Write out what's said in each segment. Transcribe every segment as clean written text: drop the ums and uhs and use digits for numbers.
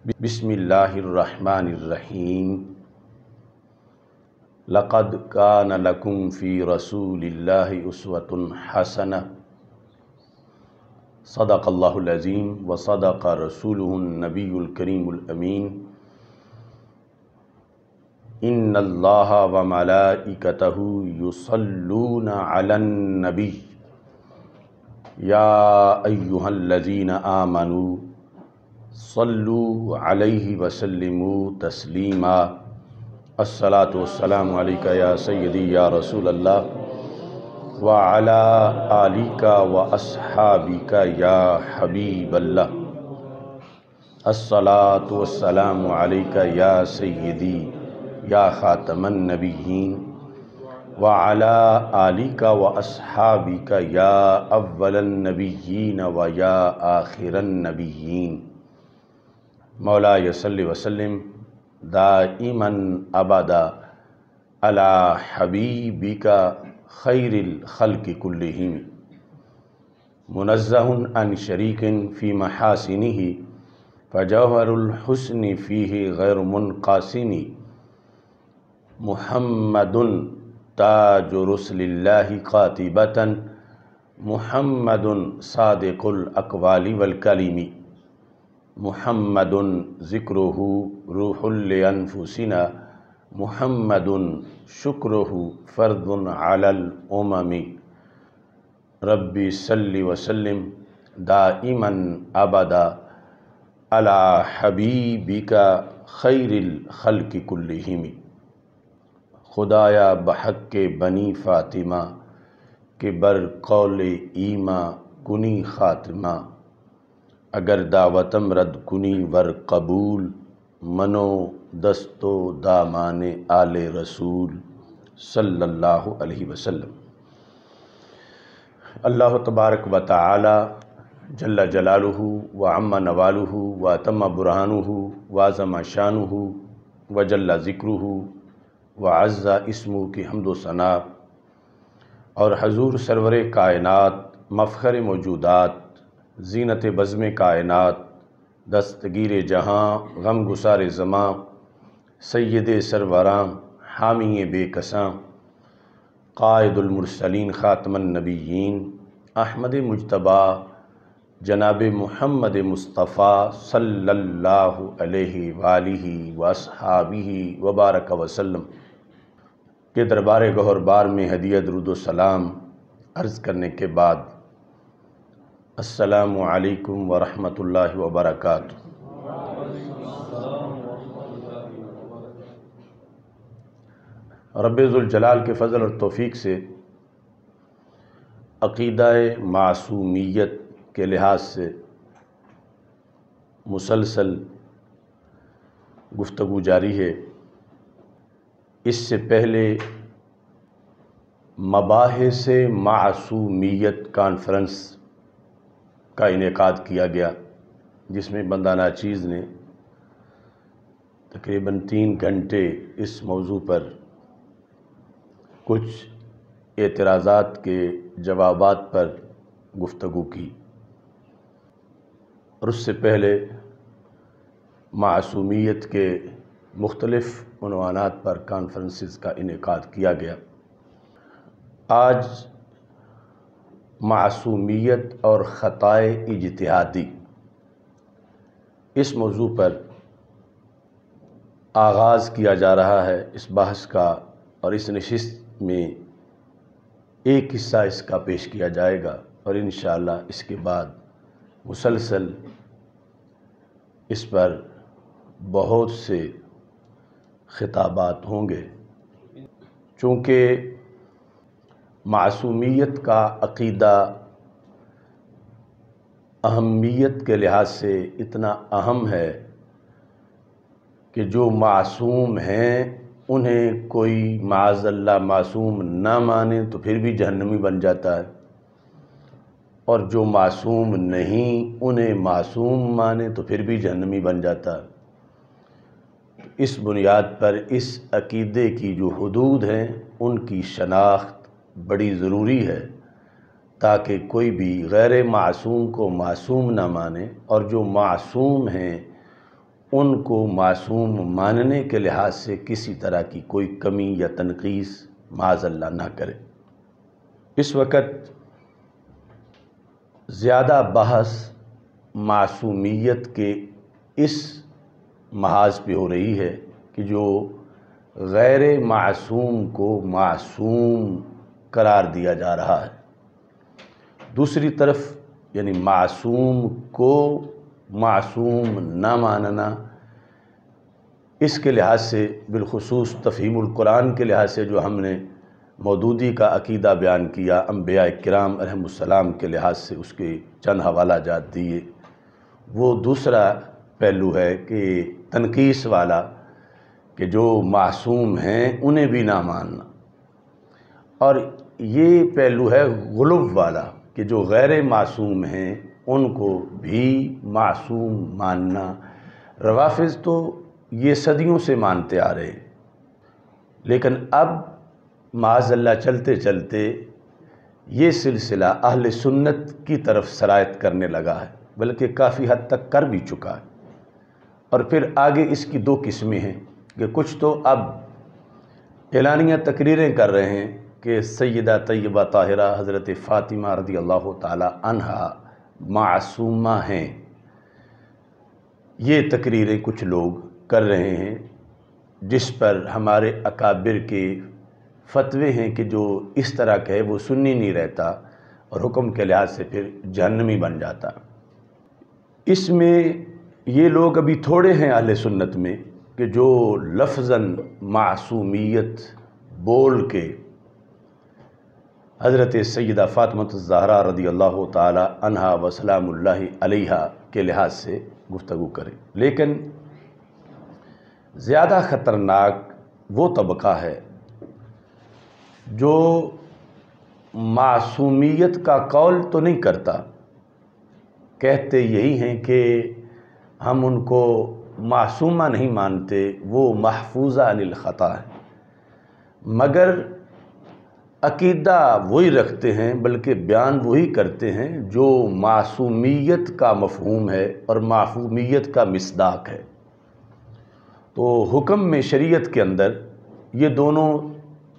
بسم اللہ الرحمن الرحیم۔ لقد کان لکم فی رسول اللہ اسوۃ حسنہ۔ صدق اللہ العظیم وصدق رسولہ النبی الکریم الامین۔ ان اللہ وملائکتہ یصلون علی النبی یا ایہا الذین آمنوا صلوا علیہ وسلموا تسلیما۔ الصلاۃ والسلام علیک یا سیدی یا رسول اللہ وعلی آلک واصحابک یا حبیب اللہ۔ الصلاۃ والسلام علیک یا سیدی یا خاتم النبیین وعلی آلک واصحابک یا اول النبیین و یا آخر النبیین۔ مولاي صل وسلم دائما ابدا على حبيبك خير الخلق كلهم منزه عن شريك في محاسنه فجوهر الحسن فيه غير منقاسم محمد تاج رسل الله قاطبة محمد صادق الأقوال والكلم محمد ذکرہ روح لانفسنا محمد شکرہ فرض علی الامم۔ ربی صلی وسلم دائما ابدا علی حبیبک خیر الخلق کلہم۔ خدایا بحق بنی فاطمہ کہ بر قول ایما کنی خاتمہ، اگر دعوتم رد کنی ور قبول منو دستو دامان آل رسول صلی اللہ علیہ وسلم۔ اللہ تبارک و تعالی جل جلالہ وعم نوالہ واتم برہانہ وعظم شانہ وجل ذکرہ وعز اسمہ کی حمد و ثنا، اور حضور سرور کائنات مفخر موجودات زینت بزم کائنات دستگیر جہاں غم گسار زماں سید سروراں حامی بے کساں قائد المرسلین خاتم النبیین احمد مجتبیٰ جناب محمد مصطفیٰ صلی اللہ علیہ وآلہ واصحابہ وبارک وسلم کے دربار گہر بار میں ہدیہ درود و سلام عرض کرنے کے بعد السلام علیکم ورحمۃ اللہ وبرکاتہ۔ رب ذوالجلال کے فضل اور توفیق سے عقیدہ معصومیت کے لحاظ سے مسلسل گفتگو جاری ہے۔ اس سے پہلے مباحث معصومیت کانفرنس کا انعقاد کیا گیا، جس میں بندہ ناچیز نے تقریباً 3 گھنٹے اس موضوع پر کچھ اعتراضات کے جوابات پر گفتگو کی، اور اس سے پہلے معصومیت کے مختلف عنوانات پر کانفرنسز کا انعقاد کیا گیا۔ آج معصومیت اور خطائے اجتہادی اس موضوع پر آغاز کیا جا رہا ہے اس بحث کا، اور اس نشست میں ایک حصہ اس کا پیش کیا جائے گا، اور انشاءاللہ اس کے بعد مسلسل اس پر بہت سے خطابات ہوں گے۔ چونکہ معصومیت کا عقیدہ اہمیت کے لحاظ سے اتنا اہم ہے کہ جو معصوم ہیں انہیں کوئی معاذ اللہ معصوم نہ مانے تو پھر بھی جہنمی بن جاتا ہے، اور جو معصوم نہیں انہیں معصوم مانے تو پھر بھی جہنمی بن جاتا ہے۔ اس بنیاد پر اس عقیدے کی جو حدود ہیں ان کی شناخت بڑی ضروری ہے، تاکہ کوئی بھی غیر معصوم کو معصوم نہ مانے، اور جو معصوم ہیں ان کو معصوم ماننے کے لحاظ سے کسی طرح کی کوئی کمی یا تنقیص معاذ اللہ نہ کرے۔ اس وقت زیادہ بحث معصومیت کے اس محاذ پہ ہو رہی ہے کہ جو غیر معصوم کو معصوم قرار دیا جا رہا ہے، دوسری طرف یعنی معصوم کو معصوم نہ ماننا، اس کے لحاظ سے بالخصوص تفہیم القرآن کے لحاظ سے جو ہم نے مودودی کا عقیدہ بیان کیا، انبیاء کرام علیہم السلام کے لحاظ سے اس کے چند حوالہ جات دیے، وہ دوسرا پہلو ہے کہ تنقیص والا، کہ جو معصوم ہیں انہیں بھی نہ ماننا، اور یہ پہلو ہے غلو والا کہ جو غیر معصوم ہیں ان کو بھی معصوم ماننا۔ روافض تو یہ صدیوں سے مانتے آ رہے، لیکن اب معاذ اللہ چلتے چلتے یہ سلسلہ اہل سنت کی طرف سرایت کرنے لگا ہے، بلکہ کافی حد تک کر بھی چکا ہے۔ اور پھر آگے اس کی دو قسمیں ہیں کہ کچھ تو اب اعلانیہ تقریریں کر رہے ہیں کہ سیدہ طیبہ طاہرہ حضرت فاطمہ رضی اللہ تعالی عنہا معصومہ ہیں، یہ تقریریں کچھ لوگ کر رہے ہیں، جس پر ہمارے اکابر کے فتوے ہیں کہ جو اس طرح کا ہے وہ سنی نہیں رہتا اور حکم کے لحاظ سے پھر جہنمی بن جاتا۔ اس میں یہ لوگ ابھی تھوڑے ہیں اہل سنت میں کہ جو لفظاً معصومیت بول کے حضرت سیدہ فاطمہ الزہرا رضی اللہ تعالی عنہا و سلام اللہ علیہا کے لحاظ سے گفتگو کریں، لیکن زیادہ خطرناک وہ طبقہ ہے جو معصومیت کا قول تو نہیں کرتا، کہتے یہی ہیں کہ ہم ان کو معصومہ نہیں مانتے، وہ محفوظہ عن الخطا ہے، مگر عقیدہ وہی رکھتے ہیں بلکہ بیان وہی کرتے ہیں جو معصومیت کا مفہوم ہے اور معصومیت کا مصداق ہے۔ تو حکم میں شریعت کے اندر یہ دونوں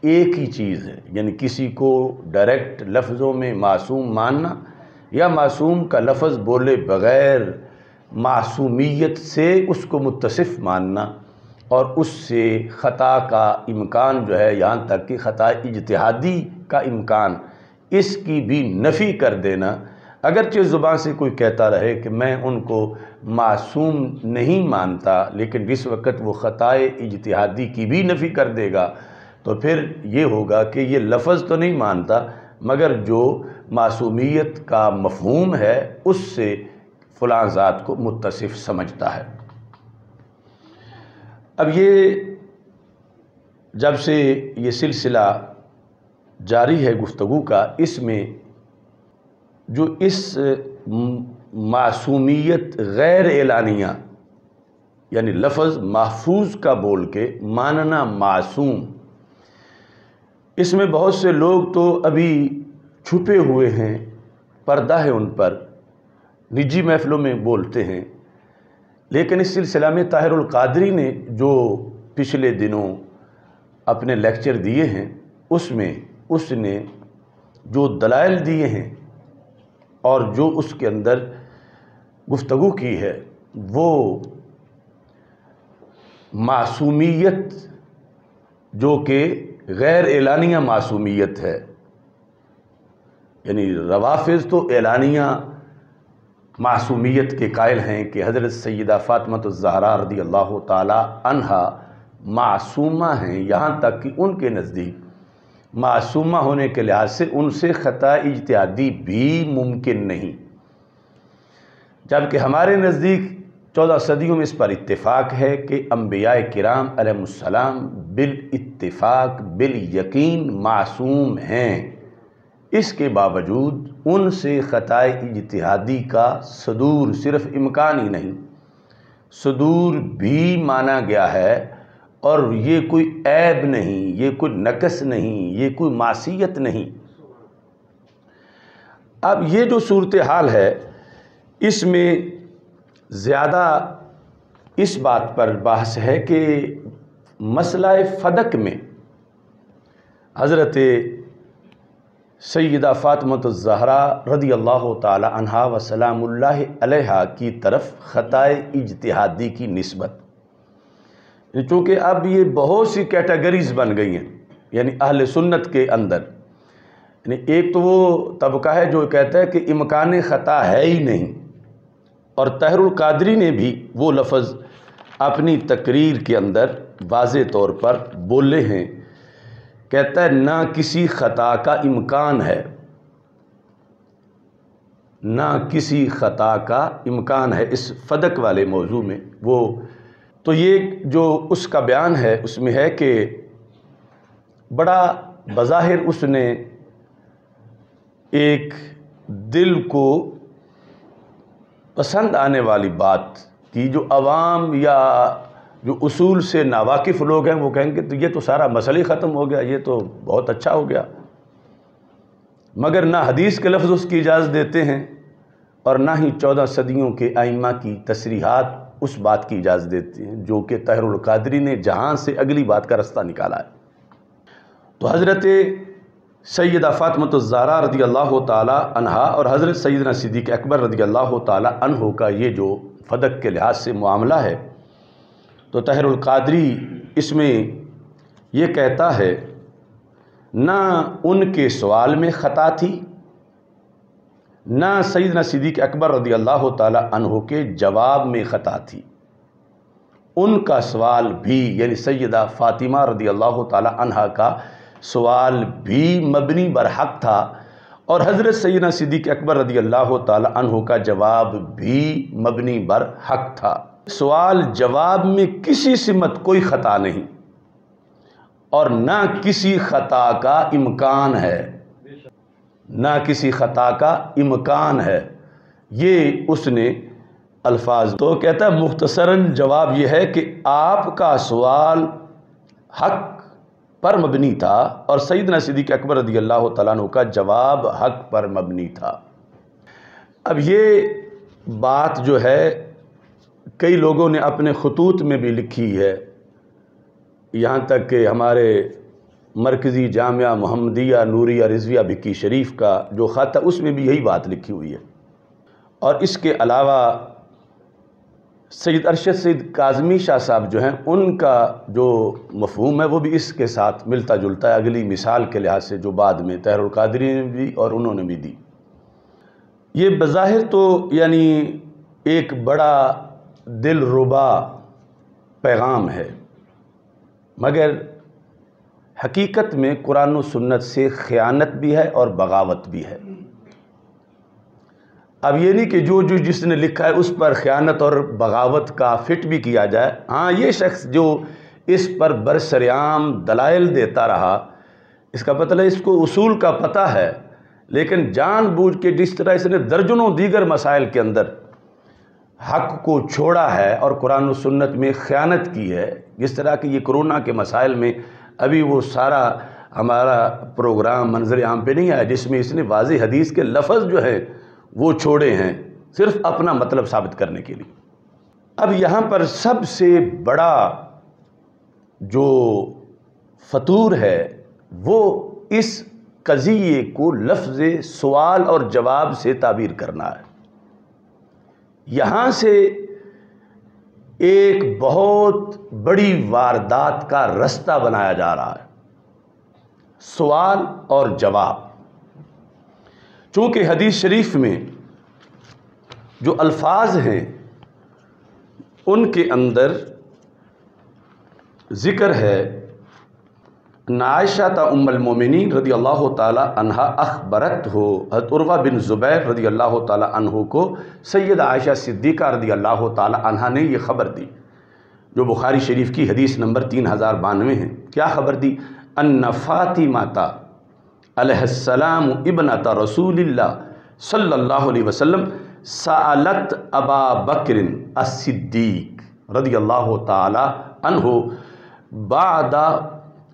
ایک ہی چیز ہے، یعنی کسی کو ڈائریکٹ لفظوں میں معصوم ماننا یا معصوم کا لفظ بولے بغیر معصومیت سے اس کو متصف ماننا، اور اس سے خطا کا امکان جو ہے، یہاں تک کہ خطا اجتہادی کا امکان، اس کی بھی نفی کر دینا۔ اگرچہ زبان سے کوئی کہتا رہے کہ میں ان کو معصوم نہیں مانتا، لیکن جس وقت وہ خطا اجتہادی کی بھی نفی کر دے گا تو پھر یہ ہوگا کہ یہ لفظ تو نہیں مانتا مگر جو معصومیت کا مفہوم ہے اس سے فلاں ذات کو متصف سمجھتا ہے۔ اب یہ جب سے یہ سلسلہ جاری ہے گفتگو کا، اس میں جو اس معصومیت غیر اعلانیہ یعنی لفظ محفوظ کا بول کے ماننا معصوم، اس میں بہت سے لوگ تو ابھی چھپے ہوئے ہیں، پردہ ہے ان پر، نجی محفلوں میں بولتے ہیں، لیکن اس سلسلہ میں طاہر القادری نے جو پچھلے دنوں اپنے لیکچر دیے ہیں اس میں اس نے جو دلائل دیے ہیں اور جو اس کے اندر گفتگو کی ہے وہ معصومیت جو کہ غیر اعلانیہ معصومیت ہے، یعنی روافض تو اعلانیہ معصومیت کے قائل ہیں کہ حضرت سیدہ فاطمہ الزہرا رضی اللہ تعالی عنہا معصومہ ہیں، یہاں تک کہ ان کے نزدیک معصومہ ہونے کے لحاظ سے ان سے خطا اجتہادی بھی ممکن نہیں، جبکہ ہمارے نزدیک 14 صدیوں میں اس پر اتفاق ہے کہ انبیاء کرام علیہ السلام بالاتفاق بالیقین معصوم ہیں، اس کے باوجود ان سے خطا اجتہادی کا صدور صرف امکان ہی نہیں، صدور بھی مانا گیا ہے، اور یہ کوئی عیب نہیں، یہ کوئی نقص نہیں، یہ کوئی معصیت نہیں۔ اب یہ جو صورتحال ہے اس میں زیادہ اس بات پر بحث ہے کہ مسئلہ فدق میں حضرت سیدہ فاطمۃ الزہرا رضی اللہ تعالی عنہا و سلام اللہ علیہا کی طرف خطائے اجتہادی کی نسبت، چونکہ اب یہ بہت سی کیٹیگریز بن گئی ہیں یعنی اہل سنت کے اندر، یعنی ایک تو وہ طبقہ ہے جو کہتا ہے کہ امکان خطا ہے ہی نہیں، اور طاہر القادری نے بھی وہ لفظ اپنی تقریر کے اندر واضح طور پر بولے ہیں، کہتا ہے نہ کسی خطا کا امکان ہے، نہ کسی خطا کا امکان ہے اس فدق والے موضوع میں۔ وہ تو یہ جو اس کا بیان ہے اس میں ہے کہ بڑا بظاہر اس نے ایک دل کو پسند آنے والی بات کی، جو عوام یا جو اصول سے ناواقف لوگ ہیں وہ کہیں گے تو یہ تو سارا مسئلہ ہی ختم ہو گیا، یہ تو بہت اچھا ہو گیا، مگر نہ حدیث کے لفظ اس کی اجازت دیتے ہیں اور نہ ہی 14 صدیوں کے ائمہ کی تصریحات اس بات کی اجازت دیتے ہیں جو کہ طاہر القادری نے جہاں سے اگلی بات کا رستہ نکالا ہے۔ تو حضرت سیدہ فاطمۃ الزہرا رضی اللہ تعالی عنہا اور حضرت سیدنا صدیق اکبر رضی اللہ تعالی عنہ کا یہ جو فدق کے لحاظ سے معاملہ ہے، تو طاہر القادری اس میں یہ کہتا ہے نہ ان کے سوال میں خطا تھی، نہ سیدنا صدیق اکبر رضی اللہ تعالی عنہ کے جواب میں خطا تھی، ان کا سوال بھی یعنی سیدہ فاطمہ رضی اللہ تعالی عنہ کا سوال بھی مبنی بر حق تھا، اور حضرت سیدنا صدیق اکبر رضی اللہ تعالی عنہ کا جواب بھی مبنی بر حق تھا۔ سوال جواب میں کسی سمت کوئی خطا نہیں اور نہ کسی خطا کا امکان ہے، نہ کسی خطا کا امکان ہے، یہ اس نے الفاظ تو کہتا ہے مختصراً جواب یہ ہے کہ آپ کا سوال حق پر مبنی تھا اور سیدنا صدیق اکبر رضی اللہ تعالیٰ عنہ کا جواب حق پر مبنی تھا۔ اب یہ بات جو ہے کئی لوگوں نے اپنے خطوط میں بھی لکھی ہے، یہاں تک کہ ہمارے مرکزی جامعہ محمدیہ نوریہ رضویہ بھکی شریف کا جو خط ہے اس میں بھی یہی بات لکھی ہوئی ہے، اور اس کے علاوہ سید ارشد سید کاظمی شاہ صاحب جو ہیں ان کا جو مفہوم ہے وہ بھی اس کے ساتھ ملتا جلتا ہے، اگلی مثال کے لحاظ سے جو بعد میں طاہر القادری نے بھی اور انہوں نے بھی دی۔ یہ بظاہر تو یعنی ایک بڑا دل ربا پیغام ہے، مگر حقیقت میں قرآن و سنت سے خیانت بھی ہے اور بغاوت بھی ہے۔ اب یہ نہیں کہ جو جس نے لکھا ہے اس پر خیانت اور بغاوت کا فٹ بھی کیا جائے، ہاں یہ شخص جو اس پر برسریام دلائل دیتا رہا، اس کا مطلب اس کو اصول کا پتہ ہے، لیکن جان بوجھ کے جس طرح اس نے درجنوں دیگر مسائل کے اندر حق کو چھوڑا ہے اور قرآن و سنت میں خیانت کی ہے، جس طرح کہ یہ کرونا کے مسائل میں ابھی وہ سارا ہمارا پروگرام منظر عام پہ نہیں آیا جس میں اس نے واضح حدیث کے لفظ جو ہے وہ چھوڑے ہیں صرف اپنا مطلب ثابت کرنے کے لیے۔ اب یہاں پر سب سے بڑا جو فطور ہے وہ اس قضیے کو لفظ سوال اور جواب سے تعبیر کرنا ہے۔ یہاں سے ایک بہت بڑی واردات کا رستہ بنایا جا رہا ہے، سوال اور جواب۔ چونکہ حدیث شریف میں جو الفاظ ہیں ان کے اندر ذکر ہے عائشہ ام المومنین رضی اللہ تعالی عنہا اخبرت ہو، حضرت عروہ بن زبیر رضی اللہ تعالی عنہ کو سیدہ عائشہ صدیقہ رضی اللہ تعالی عنہا نے یہ خبر دی، جو بخاری شریف کی حدیث نمبر 3092 ہے۔ کیا خبر دی؟ ان فاطمہ علیہ السلام ابنۃ رسول اللہ صلی اللہ علیہ وسلم سألت ابا بکر الصدیق رضی اللہ تعالی عنہ بعد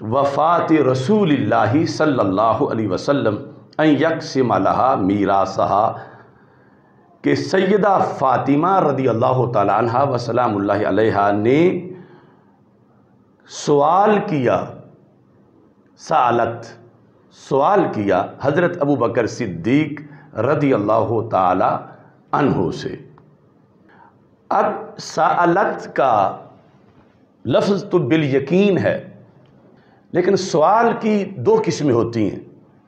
وفات رسول اللہ صلی اللہ علیہ وسلم ان یقسم لها میراثها، کہ سیدہ فاطمہ رضی اللہ تعالی عنہا و سلام اللہ علیہا نے سوال کیا، سوال کیا حضرت ابو بکر صدیق رضی اللہ تعالی عنہ سے۔ اب سألت کا لفظ تو بالیقین ہے، لیکن سوال کی دو قسمیں ہوتی ہیں،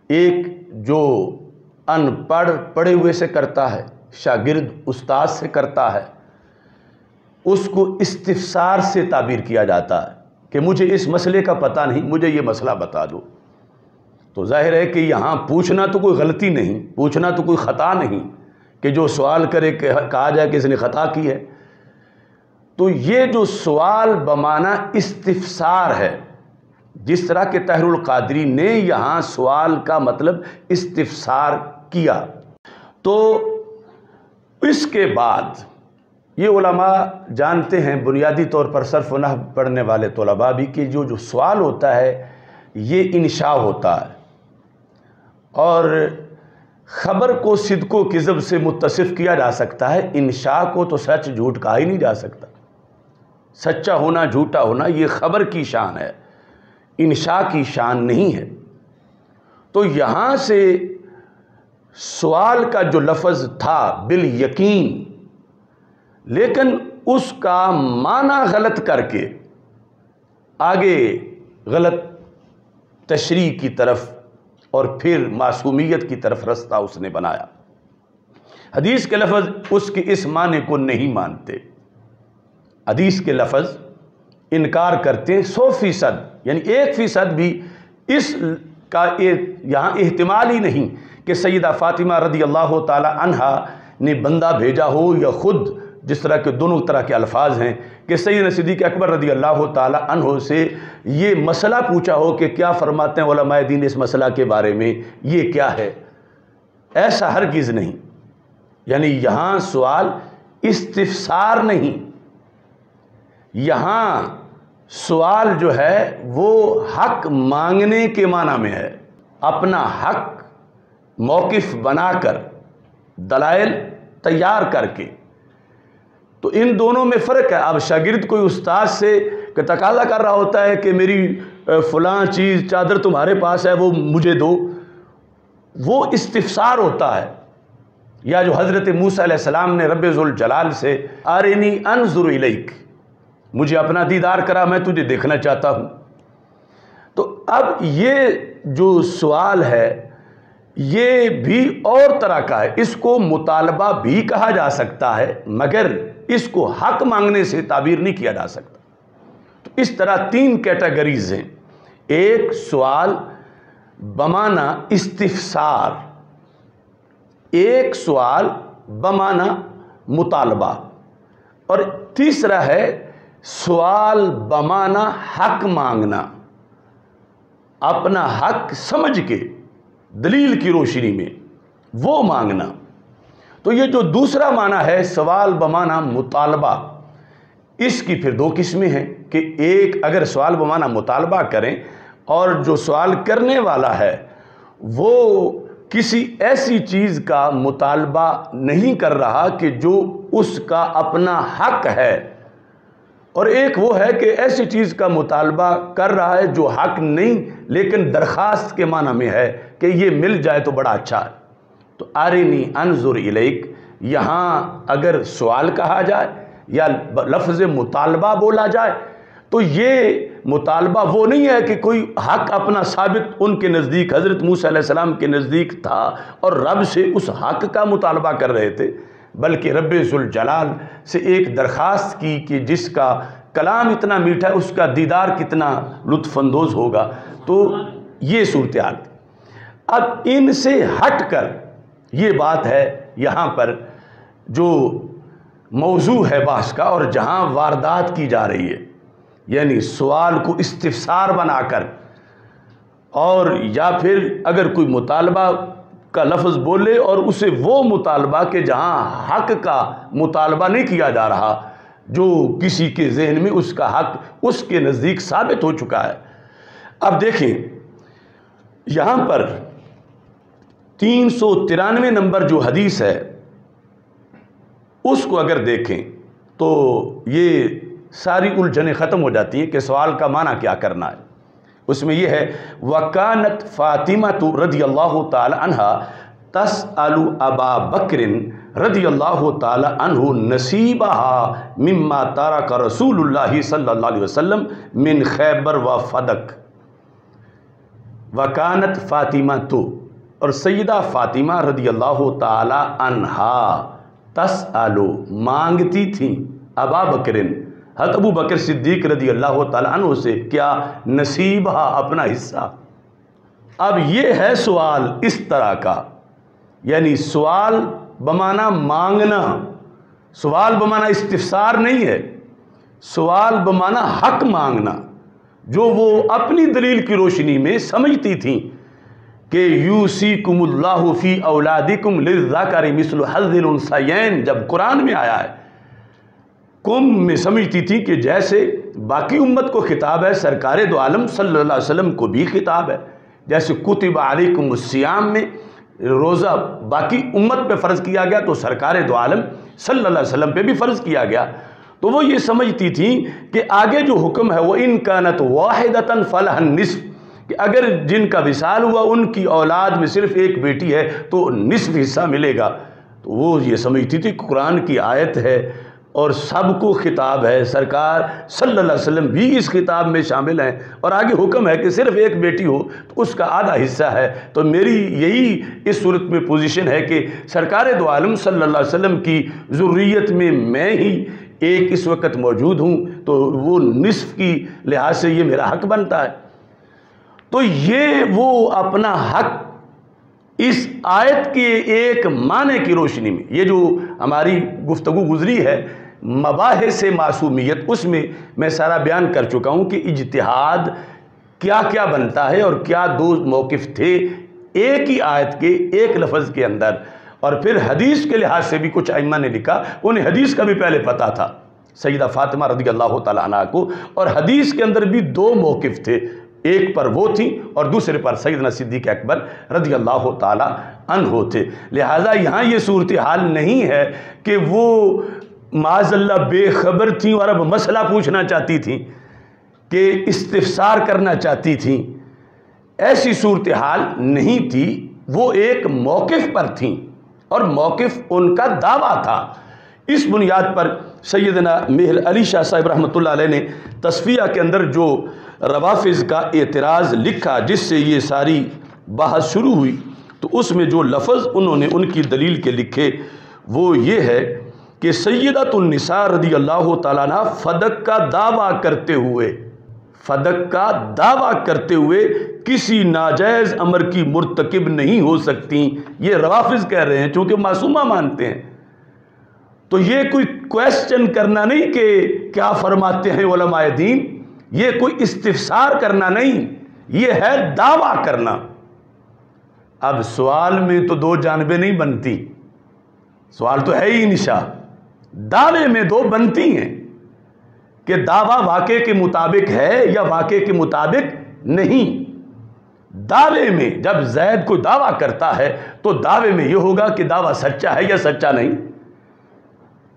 ایک جو ان پڑھ پڑھے ہوئے سے کرتا ہے، شاگرد استاد سے کرتا ہے، اس کو استفسار سے تعبیر کیا جاتا ہے کہ مجھے اس مسئلے کا پتہ نہیں، مجھے یہ مسئلہ بتا دو۔ تو ظاہر ہے کہ یہاں پوچھنا تو کوئی غلطی نہیں، پوچھنا تو کوئی خطا نہیں کہ جو سوال کرے کہا جائے کہ اس نے خطا کی ہے۔ تو یہ جو سوال بمعنی استفسار ہے، جس طرح کہ طاہر القادری نے یہاں سوال کا مطلب استفسار کیا، تو اس کے بعد یہ علماء جانتے ہیں بنیادی طور پر صرف و نحو پڑھنے والے طلباء بھی کہ جو سوال ہوتا ہے یہ انشاء ہوتا ہے، اور خبر کو صدق و کذب سے متصف کیا جا سکتا ہے، انشاء کو تو سچ جھوٹ کہا ہی نہیں جا سکتا۔ سچا ہونا جھوٹا ہونا یہ خبر کی شان ہے، انشاء کی شان نہیں ہے۔ تو یہاں سے سوال کا جو لفظ تھا بالیقین، لیکن اس کا معنی غلط کر کے آگے غلط تشریح کی طرف اور پھر معصومیت کی طرف رستہ اس نے بنایا۔ حدیث کے لفظ اس کے اس معنی کو نہیں مانتے، حدیث کے لفظ انکار کرتے ہیں 100%، یعنی 1% بھی اس کا یہاں احتمال ہی نہیں کہ سیدہ فاطمہ رضی اللہ تعالی عنہا نے بندہ بھیجا ہو یا خود، جس طرح کے دونوں طرح کے الفاظ ہیں کہ سیدنا صدیق اکبر رضی اللہ تعالی عنہ سے یہ مسئلہ پوچھا ہو کہ کیا فرماتے ہیں علماء دین اس مسئلہ کے بارے میں، یہ کیا ہے، ایسا ہرگز نہیں۔ یعنی یہاں سوال استفسار نہیں، یہاں سوال جو ہے وہ حق مانگنے کے معنی میں ہے، اپنا حق موقف بنا کر دلائل تیار کر کے۔ تو ان دونوں میں فرق ہے۔ اب شاگرد کوئی استاد سے تقاضا کر رہا ہوتا ہے کہ میری فلاں چیز چادر تمہارے پاس ہے وہ مجھے دو، وہ استفسار ہوتا ہے۔ یا جو حضرت موسیٰ علیہ السلام نے رب ذوالجلال سے ارنی انظر الیک، مجھے اپنا دیدار کرا، میں تجھے دیکھنا چاہتا ہوں۔ تو اب یہ جو سوال ہے یہ بھی اور طرح کا ہے، اس کو مطالبہ بھی کہا جا سکتا ہے، مگر اس کو حق مانگنے سے تعبیر نہیں کیا جا سکتا۔ تو اس طرح 3 کیٹیگریز ہیں، ایک سوال بمعنی استفسار، ایک سوال بمعنی مطالبہ، اور تیسرا ہے سوال بمعنی حق مانگنا، اپنا حق سمجھ کے دلیل کی روشنی میں وہ مانگنا۔ تو یہ جو دوسرا معنی ہے سوال بمعنی مطالبہ، اس کی پھر 2 قسمیں ہیں کہ ایک اگر سوال بمعنی مطالبہ کریں اور جو سوال کرنے والا ہے وہ کسی ایسی چیز کا مطالبہ نہیں کر رہا کہ جو اس کا اپنا حق ہے، اور ایک وہ ہے کہ ایسی چیز کا مطالبہ کر رہا ہے جو حق نہیں لیکن درخواست کے معنی میں ہے کہ یہ مل جائے تو بڑا اچھا ہے۔ تو ارنی انظر الیک یہاں اگر سوال کہا جائے یا لفظ مطالبہ بولا جائے تو یہ مطالبہ وہ نہیں ہے کہ کوئی حق اپنا ثابت ان کے نزدیک حضرت موسیٰ علیہ السلام کے نزدیک تھا اور رب سے اس حق کا مطالبہ کر رہے تھے، بلکہ رب ذوالجلال سے ایک درخواست کی کہ جس کا کلام اتنا میٹھا ہے اس کا دیدار کتنا لطف اندوز ہوگا۔ تو یہ صورتحال تھی۔ اب ان سے ہٹ کر یہ بات ہے یہاں پر جو موضوع ہے بحث کا اور جہاں واردات کی جا رہی ہے، یعنی سوال کو استفسار بنا کر، اور یا پھر اگر کوئی مطالبہ کا لفظ بولے اور اسے وہ مطالبہ کہ جہاں حق کا مطالبہ نہیں کیا جا رہا، جو کسی کے ذہن میں اس کا حق اس کے نزدیک ثابت ہو چکا ہے۔ اب دیکھیں یہاں پر 393 نمبر جو حدیث ہے اس کو اگر دیکھیں تو یہ ساری الجھنیں ختم ہو جاتی ہیں کہ سوال کا معنی کیا کرنا ہے۔ اس میں یہ ہے وَكَانَتْ فَاطِمَةُ رضی اللہ تعالی عنہ تَسْأَلُ أَبَا بَكْرٍ رضی اللہ تعالی عنہ نصیبها مما ترک رسول اللہ صلی اللہ علیہ وسلم من خیبر و فدق۔ وَكَانَتْ فَاطِمَةُ، اور سیدہ فاطمہ رضی اللہ تعالی عنہا تسألو مانگتی تھیں ابا بکرن حضرت ابو بکر صدیق رضی اللہ تعالیٰ عنہ سے کیا نصیبہ اپنا حصہ۔ اب یہ ہے سوال اس طرح کا، یعنی سوال بمعنی مانگنا، سوال بمعنی استفسار نہیں ہے، سوال بمعنی حق مانگنا، جو وہ اپنی دلیل کی روشنی میں سمجھتی تھیں کہ یوصیکم اللہ فی اولادکم للذکر مثل حظ الانثیین جب قرآن میں آیا ہے، قوم میں سمجھتی تھی کہ جیسے باقی امت کو خطاب ہے، سرکار دو عالم صلی اللہ علیہ وسلم کو بھی خطاب ہے، جیسے کتب علیکم الصیام میں روزہ باقی امت پہ فرض کیا گیا تو سرکار دو عالم صلی اللہ علیہ وسلم پہ بھی فرض کیا گیا، تو وہ یہ سمجھتی تھیں کہ آگے جو حکم ہے وہ ان کانت واحدۃ فلھا النصف، کہ اگر جن کا وصال ہوا ان کی اولاد میں صرف ایک بیٹی ہے تو نصف حصہ ملے گا۔ تو وہ یہ سمجھتی تھی قرآن کی آیت ہے اور سب کو خطاب ہے، سرکار صلی اللہ علیہ وسلم بھی اس خطاب میں شامل ہیں، اور آگے حکم ہے کہ صرف ایک بیٹی ہو تو اس کا آدھا حصہ ہے۔ تو میری یہی اس صورت میں پوزیشن ہے کہ سرکار دو عالم صلی اللہ علیہ وسلم کی ذریت میں ہی ایک اس وقت موجود ہوں، تو وہ نصف کی لحاظ سے یہ میرا حق بنتا ہے۔ تو یہ وہ اپنا حق اس آیت کے ایک معنی کی روشنی میں، یہ جو ہماری گفتگو گزری ہے مباحث معصومیت، اس میں میں سارا بیان کر چکا ہوں کہ اجتہاد کیا کیا بنتا ہے اور کیا دو موقف تھے ایک ہی آیت کے ایک لفظ کے اندر، اور پھر حدیث کے لحاظ سے بھی کچھ ائمہ نے لکھا، انہیں حدیث کا بھی پہلے پتہ تھا سیدہ فاطمہ رضی اللہ تعالیٰ عنہ کو، اور حدیث کے اندر بھی دو موقف تھے، ایک پر وہ تھی اور دوسرے پر سیدنا صدیق اکبر رضی اللہ تعالی عنہ تھے۔ لہٰذا یہاں یہ صورتحال نہیں ہے کہ وہ معاذ اللہ بے خبر تھیں اور اب مسئلہ پوچھنا چاہتی تھیں کہ استفسار کرنا چاہتی تھیں، ایسی صورتحال نہیں تھی، وہ ایک موقف پر تھیں اور موقف ان کا دعویٰ تھا۔ اس بنیاد پر سیدنا مہر علی شاہ صاحب رحمۃ اللہ علیہ نے تصفیہ کے اندر جو روافض کا اعتراض لکھا جس سے یہ ساری بحث شروع ہوئی، تو اس میں جو لفظ انہوں نے ان کی دلیل کے لکھے وہ یہ ہے کہ سیدۃ النساء رضی اللہ تعالیٰ عنہ فدق کا دعویٰ کرتے ہوئے کسی ناجائز امر کی مرتکب نہیں ہو سکتی، یہ روافض کہہ رہے ہیں چونکہ معصومہ مانتے ہیں۔ تو یہ کوئی کویسچن کرنا نہیں کہ کیا فرماتے ہیں علماء دین، یہ کوئی استفسار کرنا نہیں، یہ ہے دعویٰ کرنا۔ اب سوال میں تو دو جانبیں نہیں بنتی، سوال تو ہے ہی نشا، دعوے میں دو بنتی ہیں کہ دعویٰ واقعے کے مطابق ہے یا واقعے کے مطابق نہیں۔ دعوے میں جب زید کوئی دعویٰ کرتا ہے تو دعوے میں یہ ہوگا کہ دعویٰ سچا ہے یا سچا نہیں۔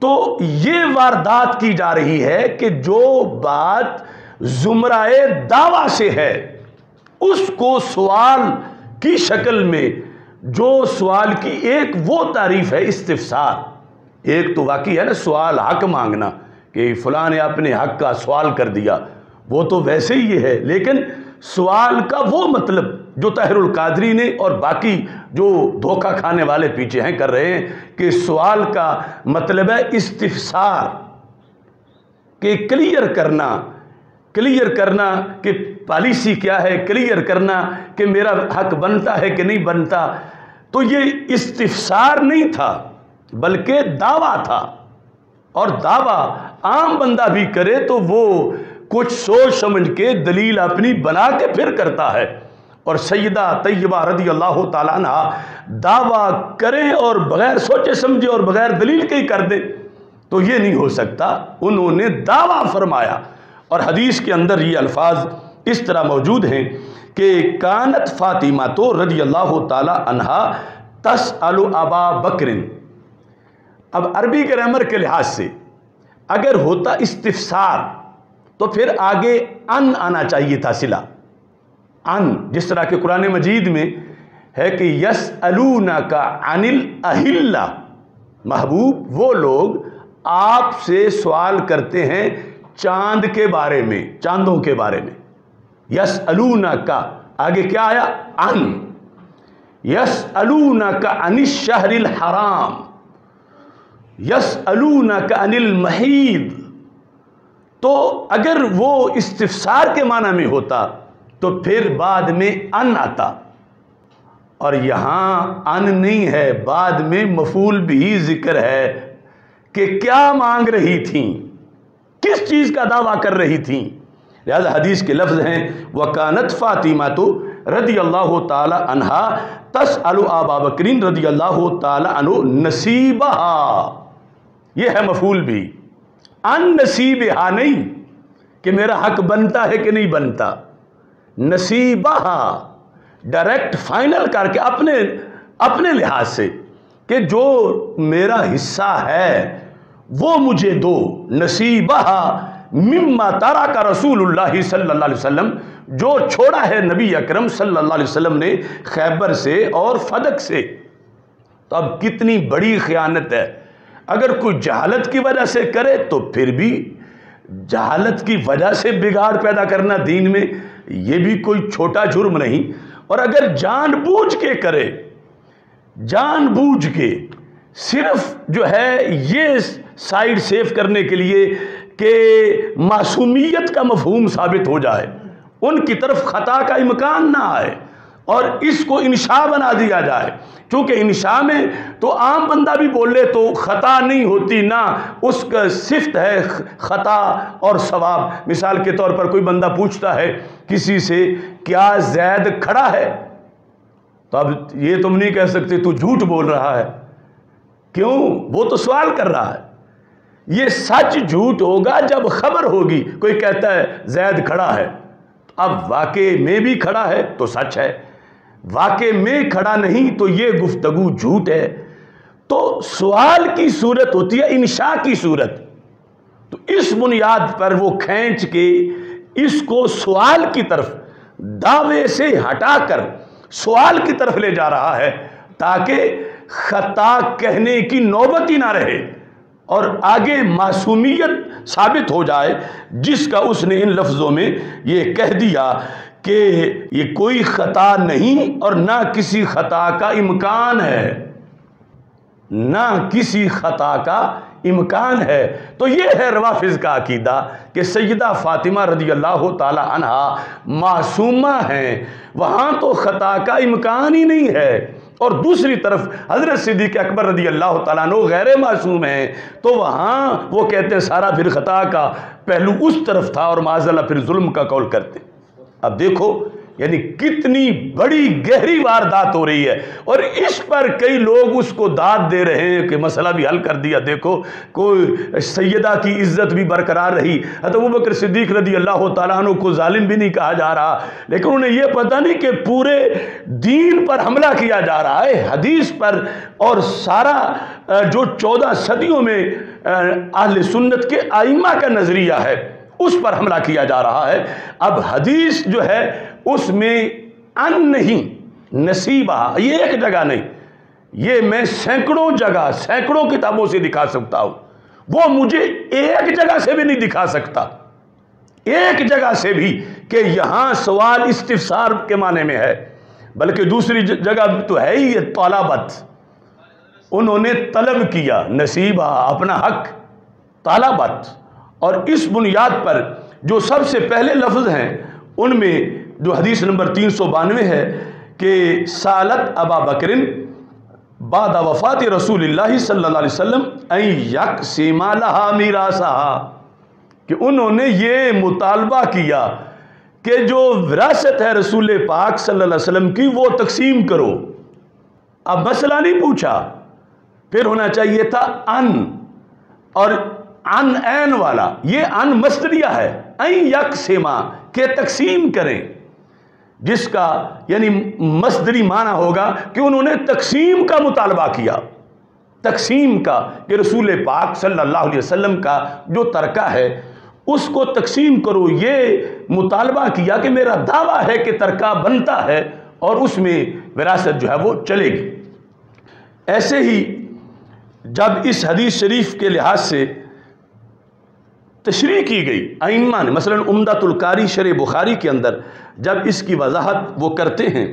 تو یہ واردات کی جا رہی ہے کہ جو بات زمرہ دعویٰ سے ہے اس کو سوال کی شکل میں، جو سوال کی ایک وہ تعریف ہے استفسار، ایک تو واقعی ہے نا سوال حق مانگنا کہ فلاں نے اپنے حق کا سوال کر دیا، وہ تو ویسے ہی یہ ہے، لیکن سوال کا وہ مطلب جو طاہر القادری نے اور باقی جو دھوکہ کھانے والے پیچھے ہیں کر رہے ہیں کہ سوال کا مطلب ہے استفسار، کہ کلیئر کرنا کہ پالیسی کیا ہے، کلیئر کرنا کہ میرا حق بنتا ہے کہ نہیں بنتا۔ تو یہ استفسار نہیں تھا بلکہ دعویٰ تھا، اور دعویٰ عام بندہ بھی کرے تو وہ کچھ سوچ سمجھ کے دلیل اپنی بنا کے پھر کرتا ہے، اور سیدہ طیبہ رضی اللہ تعالیٰ عنہ دعویٰ کریں اور بغیر سوچے سمجھے اور بغیر دلیل کے ہی کر دیں تو یہ نہیں ہو سکتا۔ انہوں نے دعویٰ فرمایا، اور حدیث کے اندر یہ الفاظ اس طرح موجود ہیں کہ کانت فاطمہ تو رضی اللہ تعالی عنہا تسأل ابا بکر، اب عربی گرامر کے لحاظ سے اگر ہوتا استفسار تو پھر آگے ان آنا چاہیے تھا، صلہ ان، جس طرح کہ قرآن مجید میں ہے کہ یسألونک عن الاہلہ، محبوب وہ لوگ آپ سے سوال کرتے ہیں چاند کے بارے میں، چاندوں کے بارے میں. یسألونک آگے کیا آیا؟ ان. یسألونک عن الشہر الحرام، یسألونک عن المحیض. تو اگر وہ استفسار کے معنی میں ہوتا تو پھر بعد میں ان آتا، اور یہاں ان نہیں ہے، بعد میں مفعول بھی ذکر ہے کہ کیا مانگ رہی تھیں، کس چیز کا دعویٰ کر رہی تھیں. لہذا حدیث کے لفظ ہیں وَكَانَتْ فَاطِمَةُ رضی اللہ تعالی عنہا تسأل ابا بکر رضی اللہ تعالی عنہ نصیبہا. یہ ہے مفعول بھی، ان نصیبہا نہیں کہ میرا حق بنتا ہے کہ نہیں بنتا، نصیبہا ڈائریکٹ فائنل کر کے اپنے لحاظ سے کہ جو میرا حصہ ہے وہ مجھے دو. نصیبہا مما ترک رسول اللہ صلی اللہ علیہ وسلم، جو چھوڑا ہے نبی اکرم صلی اللہ علیہ وسلم نے خیبر سے اور فدق سے. تو اب کتنی بڑی خیانت ہے. اگر کوئی جہالت کی وجہ سے کرے تو پھر بھی جہالت کی وجہ سے بگاڑ پیدا کرنا دین میں یہ بھی کوئی چھوٹا جرم نہیں. اور اگر جان بوجھ کے کرے، جان بوجھ کے صرف جو ہے یہ سائیڈ سیف کرنے کے لیے کہ معصومیت کا مفہوم ثابت ہو جائے، ان کی طرف خطا کا امکان نہ آئے اور اس کو انشاء بنا دیا جائے، کیونکہ انشاء میں تو عام بندہ بھی بول لے تو خطا نہیں ہوتی، نہ اس کا صفت ہے خطا اور ثواب. مثال کے طور پر کوئی بندہ پوچھتا ہے کسی سے کیا زید کھڑا ہے، تو اب یہ تم نہیں کہہ سکتے تو جھوٹ بول رہا ہے. کیوں؟ وہ تو سوال کر رہا ہے. یہ سچ جھوٹ ہوگا جب خبر ہوگی. کوئی کہتا ہے زید کھڑا ہے، اب واقع میں بھی کھڑا ہے تو سچ ہے، واقع میں کھڑا نہیں تو یہ گفتگو جھوٹ ہے. تو سوال کی صورت ہوتی ہے انشاء کی صورت. تو اس بنیاد پر وہ کھینچ کے اس کو سوال کی طرف، دعوے سے ہٹا کر سوال کی طرف لے جا رہا ہے تاکہ خطا کہنے کی نوبت ہی نہ رہے اور آگے معصومیت ثابت ہو جائے، جس کا اس نے ان لفظوں میں یہ کہہ دیا کہ یہ کوئی خطا نہیں اور نہ کسی خطا کا امکان ہے، نہ کسی خطا کا امکان ہے. تو یہ ہے روافض کا عقیدہ کہ سیدہ فاطمہ رضی اللہ تعالی عنہا معصومہ ہیں، وہاں تو خطا کا امکان ہی نہیں ہے. اور دوسری طرف حضرت صدیق اکبر رضی اللہ تعالیٰ عنہ غیر معصوم ہیں، تو وہاں وہ کہتے ہیں سارا پھر خطا کا پہلو اس طرف تھا اور معاذ اللہ پھر ظلم کا قول کرتے. اب دیکھو یعنی کتنی بڑی گہری واردات ہو رہی ہے، اور اس پر کئی لوگ اس کو داد دے رہے ہیں کہ مسئلہ بھی حل کر دیا. دیکھو کوئی سیدہ کی عزت بھی برقرار رہی. حضرت ابوبکر صدیق رضی اللہ تعالیٰ عنہ کو ظالم بھی نہیں کہا جا رہا، لیکن انہیں یہ پتہ نہیں کہ پورے دین پر حملہ کیا جا رہا ہے، حدیث پر، اور سارا جو 14 صدیوں میں اہل سنت کے ائمہ کا نظریہ ہے اس پر حملہ کیا جا رہا ہے. اب حدیث جو ہے اس میں ان نہیں، نصیبہ، یہ ایک جگہ نہیں، یہ میں سینکڑوں جگہ سینکڑوں کتابوں سے دکھا سکتا ہوں. وہ مجھے ایک جگہ سے بھی نہیں دکھا سکتا، ایک جگہ سے بھی کہ یہاں سوال استفسار کے معنی میں ہے. بلکہ دوسری جگہ تو ہے ہی یہ طالبت، انہوں نے طلب کیا، نصیبہ اپنا حق، طالبت. اور اس بنیاد پر جو سب سے پہلے لفظ ہیں ان میں جو حدیث نمبر 392 ہے کہ سالت ابا بکر بعد وفات رسول اللہ صلی اللہ علیہ وسلم ان یقسم لہا میراثہا، کہ انہوں نے یہ مطالبہ کیا کہ جو وراثت ہے رسول پاک صلی اللہ علیہ وسلم کی وہ تقسیم کرو. اب مسئلہ نہیں پوچھا، پھر ہونا چاہیے تھا ان، اور ان عین والا، یہ ان مصدریہ ہے، این یقسما کہ تقسیم کریں، جس کا یعنی مصدری معنی ہوگا کہ انہوں نے تقسیم کا مطالبہ کیا. تقسیم کا کہ رسول پاک صلی اللہ علیہ وسلم کا جو ترکہ ہے اس کو تقسیم کرو، یہ مطالبہ کیا کہ میرا دعویٰ ہے کہ ترکہ بنتا ہے اور اس میں وراثت جو ہے وہ چلے گی۔ ایسے ہی جب اس حدیث شریف کے لحاظ سے تشریح کی گئی ائمہ نے، مثلا عمدۃ القاری شرح بخاری کے اندر جب اس کی وضاحت وہ کرتے ہیں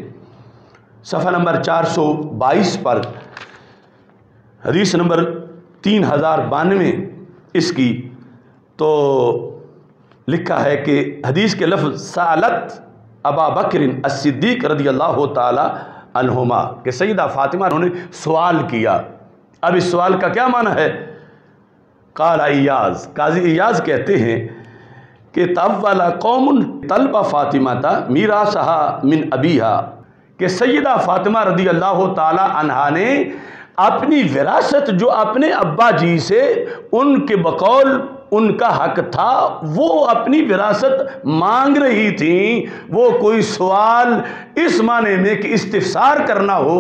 صفحہ نمبر 422 پر حدیث نمبر 3092 اس کی، تو لکھا ہے کہ حدیث کے لفظ سالت ابا بکر الصدیق رضی اللہ تعالی عنہما کہ سیدہ فاطمہ انہوں نے سوال کیا۔ اب اس سوال کا کیا معنی ہے؟ قال ایاز، قاضی ایاز کہتے ہیں کہ تاول قوم طلب فاطمہ میراثها من ابیہا کہ سیدہ فاطمہ رضی اللہ تعالی عنہا نے اپنی وراثت جو اپنے ابا جی سے ان کے بقول ان کا حق تھا وہ اپنی وراثت مانگ رہی تھیں، وہ کوئی سوال اس معنی میں کہ استفسار کرنا ہو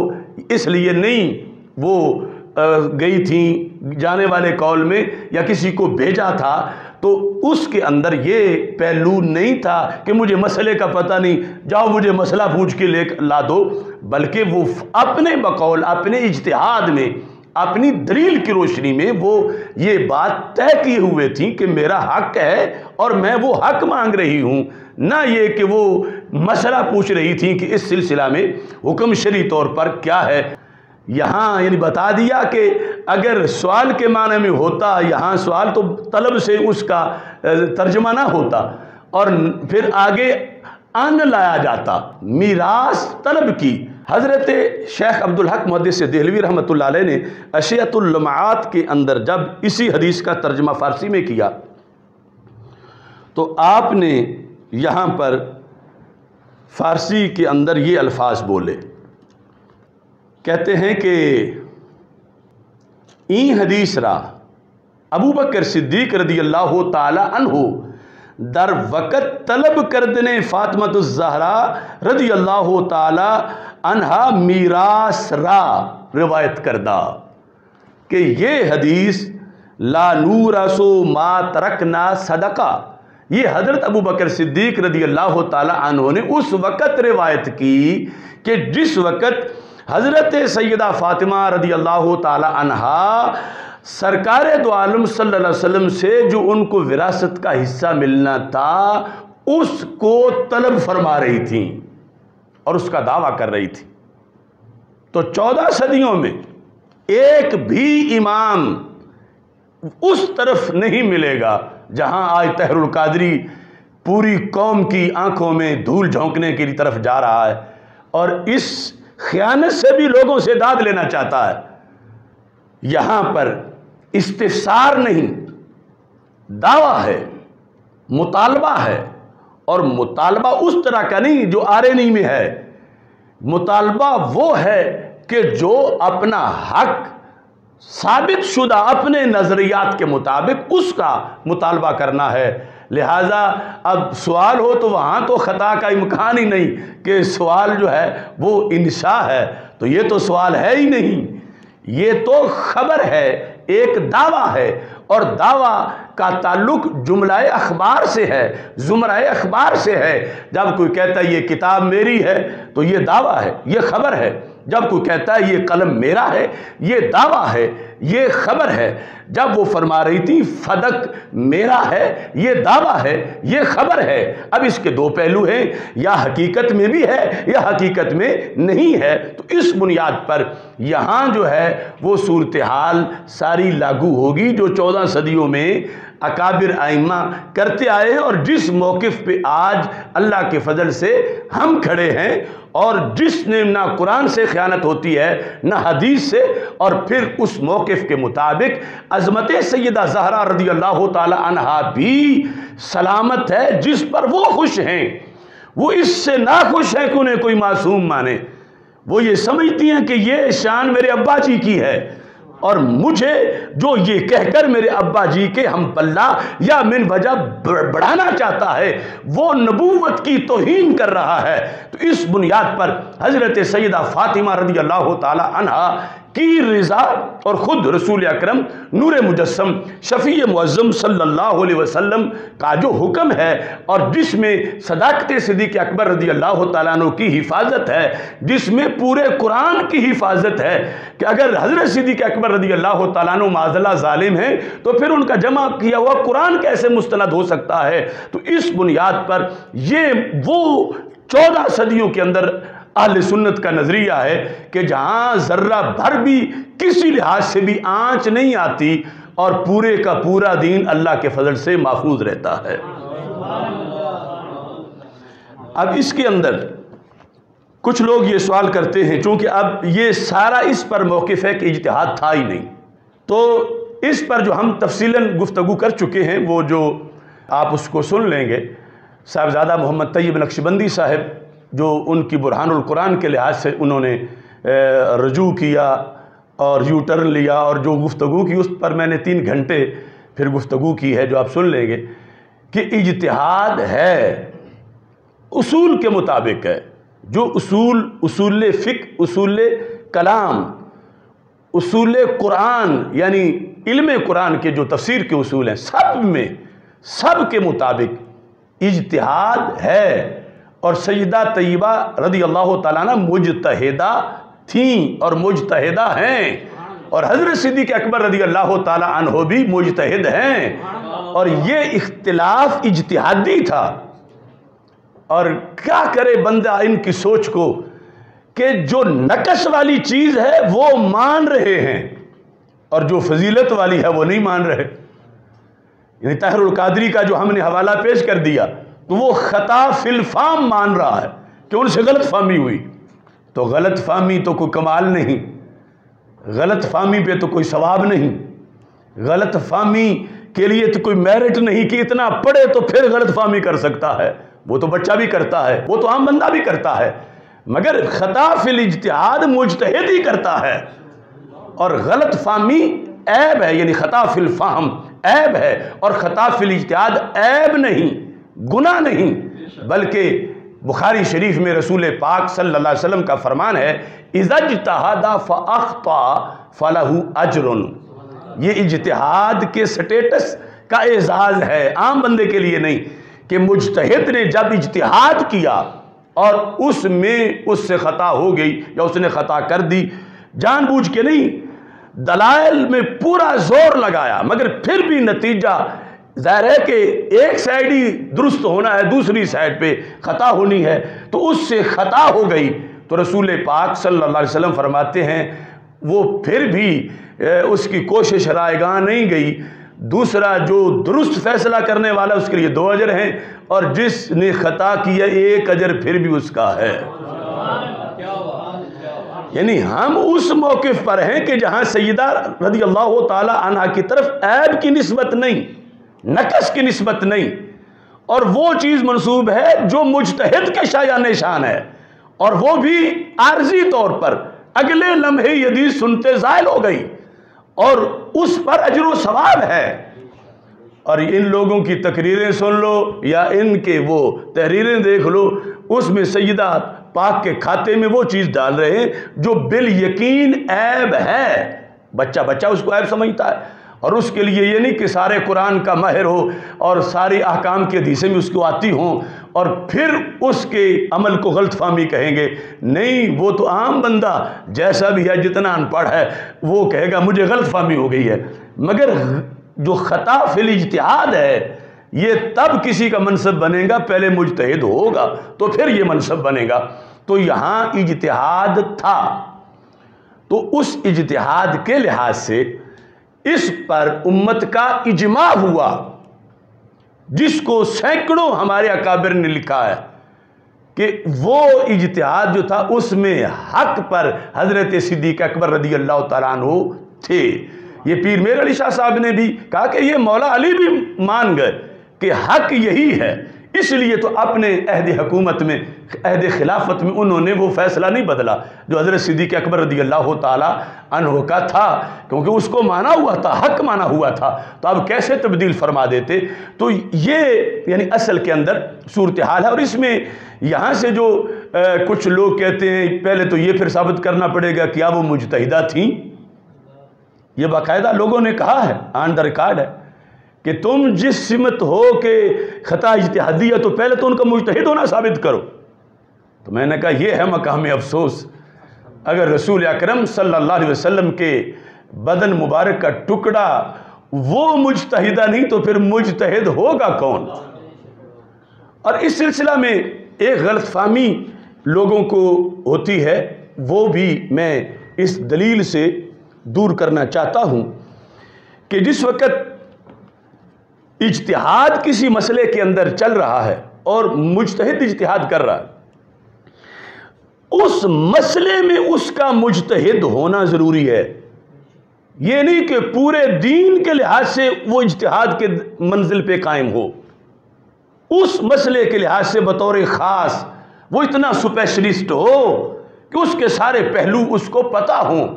اس لیے نہیں وہ گئی تھیں جانے والے قول میں یا کسی کو بھیجا تھا، تو اس کے اندر یہ پہلو نہیں تھا کہ مجھے مسئلے کا پتہ نہیں، جاؤ مجھے مسئلہ پوچھ کے لا دو، بلکہ وہ اپنے بقول اپنے اجتہاد میں اپنی دلیل کی روشنی میں وہ یہ بات طے کیے ہوئے تھیں کہ میرا حق ہے اور میں وہ حق مانگ رہی ہوں، نہ یہ کہ وہ مسئلہ پوچھ رہی تھیں کہ اس سلسلہ میں حکم شرعی طور پر کیا ہے۔ یہاں یعنی بتا دیا کہ اگر سوال کے معنی میں ہوتا، یہاں سوال تو طلب سے اس کا ترجمہ نہ ہوتا اور پھر آگے ان لایا جاتا میراث طلب کی۔ حضرت شیخ عبدالحق محدث دہلوی رحمۃ اللہ علیہ نے اشیۃ اللمعات کے اندر جب اسی حدیث کا ترجمہ فارسی میں کیا تو آپ نے یہاں پر فارسی کے اندر یہ الفاظ بولے، کہتے ہیں کہ این حدیث را ابو بکر صدیق رضی اللہ تعالی عنہ در وقت طلب کردنے فاطمہ الزہرا رضی اللہ تعالی عنہا میراث را روایت کردہ کہ یہ حدیث لا نورث ما ترکنا صدقہ، یہ حضرت ابو بکر صدیق رضی اللہ تعالی عنہ نے اس وقت روایت کی کہ جس وقت حضرت سیدہ فاطمہ رضی اللہ تعالی عنہا سرکار دو عالم صلی اللہ علیہ وسلم سے جو ان کو وراثت کا حصہ ملنا تھا اس کو طلب فرما رہی تھیں اور اس کا دعویٰ کر رہی تھی۔ تو 14 صدیوں میں ایک بھی امام اس طرف نہیں ملے گا جہاں آج طاہر القادری پوری قوم کی آنکھوں میں دھول جھونکنے کی طرف جا رہا ہے اور اس خیانت سے بھی لوگوں سے داد لینا چاہتا ہے۔ یہاں پر استفسار نہیں، دعویٰ ہے، مطالبہ ہے، اور مطالبہ اس طرح کا نہیں جو آرینی میں ہے، مطالبہ وہ ہے کہ جو اپنا حق ثابت شدہ اپنے نظریات کے مطابق اس کا مطالبہ کرنا ہے۔ لہٰذا اب سوال ہو تو وہاں تو خطا کا امکان ہی نہیں کہ سوال جو ہے وہ انشاء ہے، تو یہ تو سوال ہے ہی نہیں، یہ تو خبر ہے، ایک دعویٰ ہے، اور دعویٰ کا تعلق جملہ اخبار سے ہے، زمرہ اخبار سے ہے۔ جب کوئی کہتا ہے یہ کتاب میری ہے تو یہ دعویٰ ہے، یہ خبر ہے۔ جب کوئی کہتا ہے یہ قلم میرا ہے یہ دعویٰ ہے، یہ خبر ہے۔ جب وہ فرما رہی تھی فدق میرا ہے یہ دعویٰ ہے، یہ خبر ہے۔ اب اس کے دو پہلو ہیں، یا حقیقت میں بھی ہے یا حقیقت میں نہیں ہے، تو اس بنیاد پر یہاں جو ہے وہ صورتحال ساری لاگو ہوگی جو 14 صدیوں میں اکابر ائمہ کرتے آئے ہیں، اور جس موقف پہ آج اللہ کے فضل سے ہم کھڑے ہیں، اور جس نے نہ قرآن سے خیانت ہوتی ہے نہ حدیث سے، اور پھر اس موقف کے مطابق عظمت سیدہ زہرا رضی اللہ تعالی عنہا بھی سلامت ہے، جس پر وہ خوش ہیں، وہ اس سے ناخوش ہیں کہ انہیں کوئی معصوم مانے۔ وہ یہ سمجھتی ہیں کہ یہ شان میرے ابا جی کی ہے، اور مجھے جو یہ کہہ کر میرے ابا جی کے ہم پلہ یا من وجہ بڑھانا چاہتا ہے وہ نبوت کی توہین کر رہا ہے۔ تو اس بنیاد پر حضرت سیدہ فاطمہ رضی اللہ تعالی عنہا کی رضا اور خود رسول اکرم نور مجسم شفیع معظم صلی اللہ علیہ وسلم کا جو حکم ہے، اور جس میں صداقت صدیق اکبر رضی اللہ تعالیٰ عنہ کی حفاظت ہے، جس میں پورے قرآن کی حفاظت ہے کہ اگر حضرت صدیق اکبر رضی اللہ تعالیٰ عنہ معاذ اللہ ظالم ہیں تو پھر ان کا جمع کیا ہوا قرآن کیسے مستند ہو سکتا ہے؟ تو اس بنیاد پر یہ وہ 14 صدیوں کے اندر اہل سنت کا نظریہ ہے کہ جہاں ذرہ بھر بھی کسی لحاظ سے بھی آنچ نہیں آتی اور پورے کا پورا دین اللہ کے فضل سے محفوظ رہتا ہے۔ اب اس کے اندر کچھ لوگ یہ سوال کرتے ہیں، چونکہ اب یہ سارا اس پر موقف ہے کہ اجتہاد تھا ہی نہیں، تو اس پر جو ہم تفصیلاً گفتگو کر چکے ہیں وہ جو آپ اس کو سن لیں گے۔ صاحبزادہ محمد طیب نقشبندی صاحب جو ان کی برہان القرآن کے لحاظ سے انہوں نے رجوع کیا اور یو ٹرن لیا، اور جو گفتگو کی اس پر میں نے 3 گھنٹے پھر گفتگو کی ہے جو آپ سن لیں گے، کہ اجتہاد ہے اصول کے مطابق ہے، جو اصول فقہ، اصول کلام، اصول قرآن یعنی علم قرآن کے جو تفسیر کے اصول ہیں سب کے مطابق اجتہاد ہے۔ اور سیدہ طیبہ رضی اللہ تعالیٰ عنہ مجتہدہ تھیں اور مجتہدہ ہیں، اور حضرت صدیق اکبر رضی اللہ تعالیٰ عنہ بھی مجتہد ہیں، اور یہ اختلاف اجتہادی تھا۔ اور کیا کرے بندہ ان کی سوچ کو کہ جو نقص والی چیز ہے وہ مان رہے ہیں اور جو فضیلت والی ہے وہ نہیں مان رہے۔ یعنی طاہر القادری کا جو ہم نے حوالہ پیش کر دیا تو وہ خطا فی الفام مان رہا ہے کہ ان سے غلط فہمی ہوئی، تو غلط فہمی تو کوئی کمال نہیں، غلط فہمی پہ تو کوئی ثواب نہیں، غلط فہمی کے لیے تو کوئی میرٹ نہیں کہ اتنا پڑھے تو پھر غلط فہمی کر سکتا ہے، وہ تو بچہ بھی کرتا ہے، وہ تو عام بندہ بھی کرتا ہے، مگر خطا فی الاجتہاد مجتہد ہی کرتا ہے، اور غلط فہمی عیب ہے، یعنی خطا فی الفہم عیب ہے، اور خطا فی الاجتہاد عیب نہیں، گناہ نہیں، بلکہ بخاری شریف میں رسول پاک صلی اللہ علیہ وسلم کا فرمان ہے اذا اجتہد فاخطأ فلہ اجر۔ یہ اجتہاد کے سٹیٹس کا اعزاز ہے، عام بندے کے لیے نہیں، کہ مجتہد نے جب اجتہاد کیا اور اس میں اس سے خطا ہو گئی یا اس نے خطا کر دی، جان بوجھ کے نہیں، دلائل میں پورا زور لگایا، مگر پھر بھی نتیجہ ظاہر ہے کہ ایک سائیڈ ہی درست ہونا ہے، دوسری سائیڈ پہ خطا ہونی ہے، تو اس سے خطا ہو گئی، تو رسول پاک صلی اللہ علیہ وسلم فرماتے ہیں وہ پھر بھی اس کی کوشش رائے گاہ نہیں گئی، دوسرا جو درست فیصلہ کرنے والا اس کے لیے 2 اجر ہیں، اور جس نے خطا کیا 1 اجر پھر بھی اس کا ہے۔ یعنی ہم اس موقف پر ہیں کہ جہاں سیدہ رضی اللہ تعالی عنہ کی طرف عیب کی نسبت نہیں، نقص کی نسبت نہیں، اور وہ چیز منسوب ہے جو مجتہد کے شایان شان ہے، اور وہ بھی عارضی طور پر اگلے لمحے یہ حدیث سنتے زائل ہو گئی، اور اس پر اجر و ثواب ہے۔ اور ان لوگوں کی تقریریں سن لو یا ان کے وہ تحریریں دیکھ لو، اس میں سیدہ پاک کے کھاتے میں وہ چیز ڈال رہے ہیں جو بالیقین عیب ہے، بچہ اس کو عیب سمجھتا ہے، اور اس کے لیے یہ نہیں کہ سارے قرآن کا ماہر ہو اور ساری احکام کی حدیثیں بھی اس کو آتی ہوں اور پھر اس کے عمل کو غلط فہمی کہیں گے، نہیں، وہ تو عام بندہ جیسا بھی ہے، جتنا ان پڑھ ہے، وہ کہے گا مجھے غلط فہمی ہو گئی ہے، مگر جو خطا فی الاجتہاد ہے یہ تب کسی کا منصب بنے گا پہلے مجتہد ہوگا تو پھر یہ منصب بنے گا۔ تو یہاں اجتہاد تھا، تو اس اجتہاد کے لحاظ سے اس پر امت کا اجماع ہوا، جس کو سینکڑوں ہمارے اکابر نے لکھا ہے کہ وہ اجتہاد جو تھا اس میں حق پر حضرت صدیق اکبر رضی اللہ تعالیٰ عنہ تھے۔ یہ پیر میر علی شاہ صاحب نے بھی کہا کہ یہ مولا علی بھی مان گئے کہ حق یہی ہے، اس لیے تو اپنے عہد حکومت میں، عہد خلافت میں انہوں نے وہ فیصلہ نہیں بدلا جو حضرت صدیق اکبر رضی اللہ تعالی عنہ کا تھا، کیونکہ اس کو مانا ہوا تھا، حق مانا ہوا تھا، تو اب کیسے تبدیل فرما دیتے؟ تو یہ یعنی اصل کے اندر صورتحال ہے۔ اور اس میں یہاں سے جو کچھ لوگ کہتے ہیں پہلے تو یہ پھر ثابت کرنا پڑے گا کیا وہ مجتہدہ تھیں؟ یہ باقاعدہ لوگوں نے کہا ہے، آن دا ریکارڈ ہے کہ تم جس سمت ہو کہ خطا اجتہادی ہے تو پہلے تو ان کا مجتہد ہونا ثابت کرو۔ تو میں نے کہا یہ ہے مقام افسوس، اگر رسول اکرم صلی اللہ علیہ وسلم کے بدن مبارک کا ٹکڑا وہ مجتہدہ نہیں تو پھر مجتہد ہوگا کون؟ اور اس سلسلہ میں ایک غلط فہمی لوگوں کو ہوتی ہے، وہ بھی میں اس دلیل سے دور کرنا چاہتا ہوں کہ جس وقت اجتہاد کسی مسئلے کے اندر چل رہا ہے اور مجتہد اجتہاد کر رہا ہے، اس مسئلے میں اس کا مجتہد ہونا ضروری ہے۔ یہ نہیں کہ پورے دین کے لحاظ سے وہ اجتہاد کے منزل پہ قائم ہو، اس مسئلے کے لحاظ سے بطور خاص وہ اتنا سپیشلسٹ ہو کہ اس کے سارے پہلو اس کو پتہ ہوں،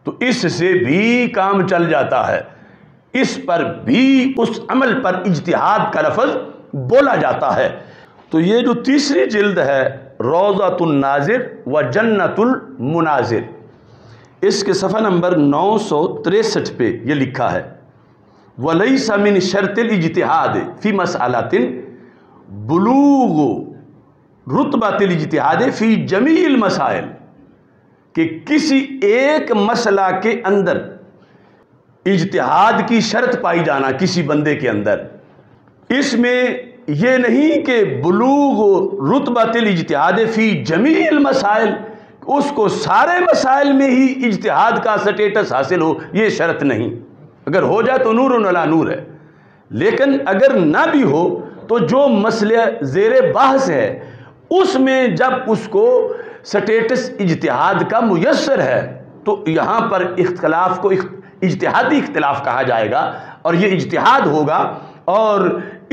تو اس سے بھی کام چل جاتا ہے، اس پر بھی اس عمل پر اجتہاد کا لفظ بولا جاتا ہے۔ تو یہ جو تیسری جلد ہے روضۃ الناظر و جنت المناظر، اس کے صفحہ نمبر 963 پہ یہ لکھا ہے وَلَيْسَ مِنْ شَرْطِ الْاجْتِهَادِ فِي مَسْأَلَةٍ بُلُوغُ رُتْبَةِ الْاجْتِهَادِ فِي جَمِيعِ الْمَسَائِلِ، کہ کسی ایک مسئلہ کے اندر اجتہاد کی شرط پائی جانا کسی بندے کے اندر، اس میں یہ نہیں کہ بلوغ رتبۃ الاجتہاد فی جمیع المسائل، اس کو سارے مسائل میں ہی اجتہاد کا سٹیٹس حاصل ہو، یہ شرط نہیں۔ اگر ہو جائے تو نور علی نور ہے، لیکن اگر نہ بھی ہو تو جو مسئلہ زیر بحث ہے اس میں جب اس کو سٹیٹس اجتہاد کا میسر ہے تو یہاں پر اختلاف کو اجتہادی اختلاف کہا جائے گا، اور یہ اجتہاد ہوگا، اور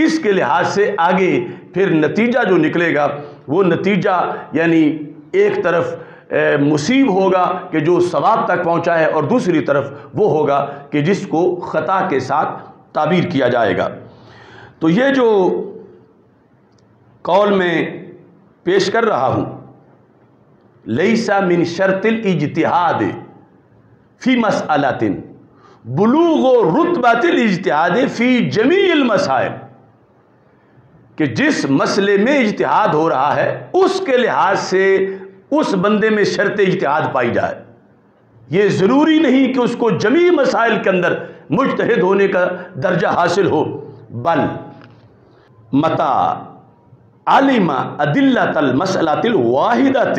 اس کے لحاظ سے آگے پھر نتیجہ جو نکلے گا وہ نتیجہ یعنی ایک طرف مصیب ہوگا کہ جو ثواب تک پہنچا ہے، اور دوسری طرف وہ ہوگا کہ جس کو خطا کے ساتھ تعبیر کیا جائے گا۔ تو یہ جو قول میں پیش کر رہا ہوں لیس من شرط الاجتہاد فی مسئلۃ بلوغ رتبۃ الاجتہاد فی جمیع المسائل، کہ جس مسئلے میں اجتہاد ہو رہا ہے اس کے لحاظ سے اس بندے میں شرط اجتہاد پائی جائے، یہ ضروری نہیں کہ اس کو جمیع مسائل کے اندر مجتہد ہونے کا درجہ حاصل ہو، بل متا علم ادلۃ المسئلۃ الواحدۃ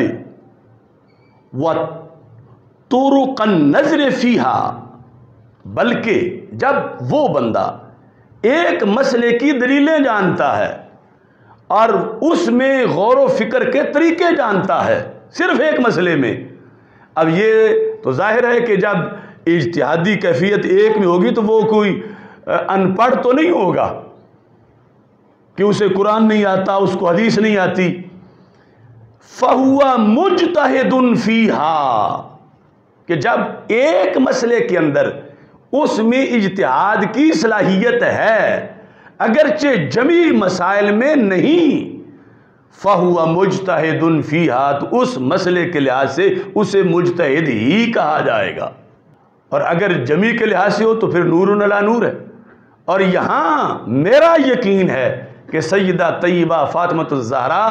وطرق النظر فیہا، بلکہ جب وہ بندہ ایک مسئلے کی دلیلیں جانتا ہے اور اس میں غور و فکر کے طریقے جانتا ہے صرف ایک مسئلے میں، اب یہ تو ظاہر ہے کہ جب اجتہادی کیفیت ایک میں ہوگی تو وہ کوئی ان پڑھ تو نہیں ہوگا کہ اسے قرآن نہیں آتا، اس کو حدیث نہیں آتی، فَهُوَ مُجْتَهِدٌ فِيهَا، کہ جب ایک مسئلے کے اندر اس میں اجتہاد کی صلاحیت ہے اگرچہ جمیع مسائل میں نہیں، فَهُوَ مُجْتَهِدٌ فِيهَا، تو اس مسئلے کے لحاظ سے اسے مجتہد ہی کہا جائے گا، اور اگر جمیع کے لحاظ سے ہو تو پھر نور علی نور ہے۔ اور یہاں میرا یقین ہے کہ سیدہ طیبہ فاطمۃ الزہرا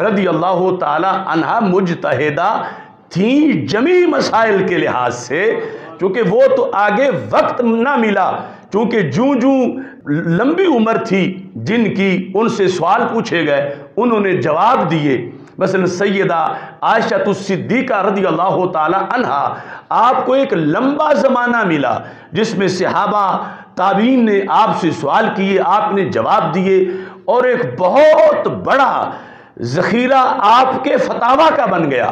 رضی اللہ تعالی عنہا مجتہدہ تھیں جمیع مسائل کے لحاظ سے، چونکہ وہ تو آگے وقت نہ ملا، چونکہ جوں لمبی عمر تھی جن کی ان سے سوال پوچھے گئے انہوں نے جواب دیے۔ مثلا سیدہ عائشہ الصدیقہ رضی اللہ تعالی عنہا، آپ کو ایک لمبا زمانہ ملا جس میں صحابہ تابعین نے آپ سے سوال کیے، آپ نے جواب دیے، اور ایک بہت بڑا ذخیرہ آپ کے فتاویٰ کا بن گیا،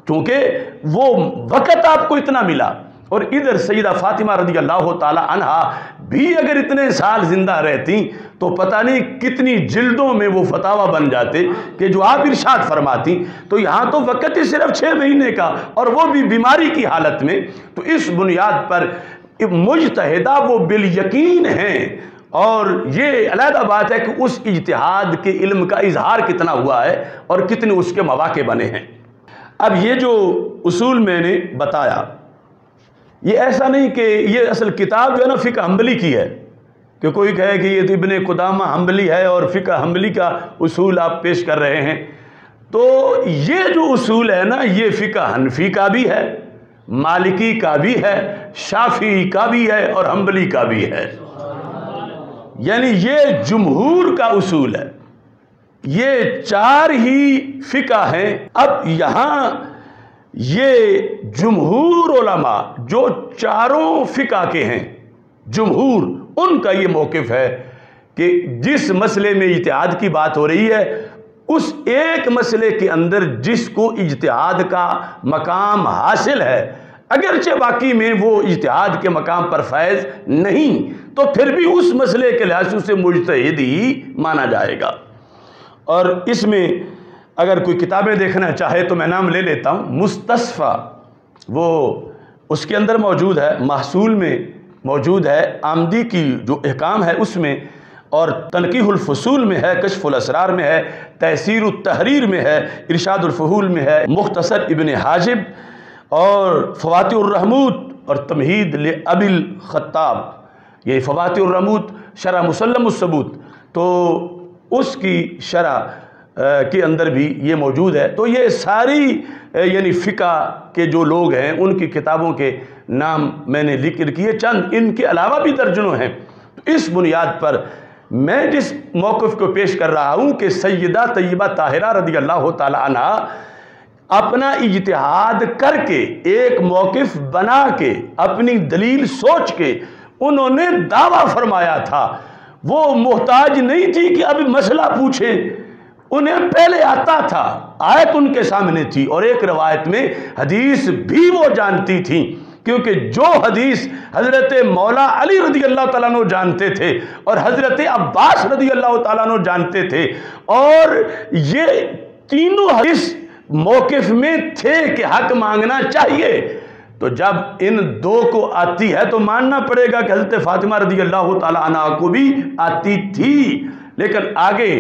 کیونکہ وہ وقت آپ کو اتنا ملا۔ اور ادھر سیدہ فاطمہ رضی اللہ تعالی عنہا بھی اگر اتنے سال زندہ رہتی تو پتہ نہیں کتنی جلدوں میں وہ فتاویٰ بن جاتے کہ جو آپ ارشاد فرماتی۔ تو یہاں تو وقت ہی صرف 6 مہینے کا، اور وہ بھی بیماری کی حالت میں، تو اس بنیاد پر مجتہدہ وہ بالیقین ہیں، اور یہ علیحدہ بات ہے کہ اس اجتہاد کے علم کا اظہار کتنا ہوا ہے اور کتنے اس کے مواقع بنے ہیں۔ اب یہ جو اصول میں نے بتایا، یہ ایسا نہیں کہ یہ اصل کتاب جو ہے نا فقہ حنبلی کی ہے، کہ کوئی کہے کہ یہ ابن قدامہ حنبلی ہے اور فقہ حنبلی کا اصول آپ پیش کر رہے ہیں، تو یہ جو اصول ہے نا یہ فقہ حنفی کا بھی ہے، مالکی کا بھی ہے، شافعی کا بھی ہے اور حنبلی کا بھی ہے، یعنی یہ جمہور کا اصول ہے، یہ چار ہی فقہ ہیں۔ اب یہاں یہ جمہور علماء جو چاروں فقہ کے ہیں، جمہور ان کا یہ موقف ہے کہ جس مسئلے میں اجتہاد کی بات ہو رہی ہے، اس ایک مسئلے کے اندر جس کو اجتہاد کا مقام حاصل ہے، اگرچہ باقی میں وہ اجتہاد کے مقام پر فائز نہیں، تو پھر بھی اس مسئلے کے لحاظ سے اسے مجتہد ہی مانا جائے گا۔ اور اس میں اگر کوئی کتابیں دیکھنا چاہے تو میں نام لے لیتا ہوں، مستصفیٰ وہ اس کے اندر موجود ہے، محصول میں موجود ہے، آمدی کی جو احکام ہے اس میں، اور تنقیح الفصول میں ہے، کشف الاسرار میں ہے، تحسیر التحریر میں ہے، ارشاد الفحول میں ہے، مختصر ابن حاجب اور فواتح الرحموت اور تمہید لابی الخطاب، یہ فواتح الرحموت شرح مسلم الثبوت، تو اس کی شرح کے اندر بھی یہ موجود ہے۔ تو یہ ساری یعنی فقہ کے جو لوگ ہیں ان کی کتابوں کے نام میں نے ذکر کیے، چند ان کے علاوہ بھی درجنوں ہیں۔ تو اس بنیاد پر میں جس موقف کو پیش کر رہا ہوں کہ سیدہ طیبہ طاہرہ رضی اللہ تعالی عنہ اپنا اجتہاد کر کے ایک موقف بنا کے اپنی دلیل سوچ کے انہوں نے دعویٰ فرمایا تھا، وہ محتاج نہیں تھی کہ اب مسئلہ پوچھیں، انہیں پہلے آتا تھا، آیت ان کے سامنے تھی، اور ایک روایت میں حدیث بھی وہ جانتی تھیں، کیونکہ جو حدیث حضرت مولا علی رضی اللہ تعالیٰ عنہ جانتے تھے اور حضرت عباس رضی اللہ تعالیٰ عنہ جانتے تھے، اور یہ تینوں حدیث موقف میں تھے کہ حق مانگنا چاہیے، تو جب ان دو کو آتی ہے تو ماننا پڑے گا کہ حضرت فاطمہ رضی اللہ تعالیٰ عنہ کو بھی آتی تھی، لیکن آگے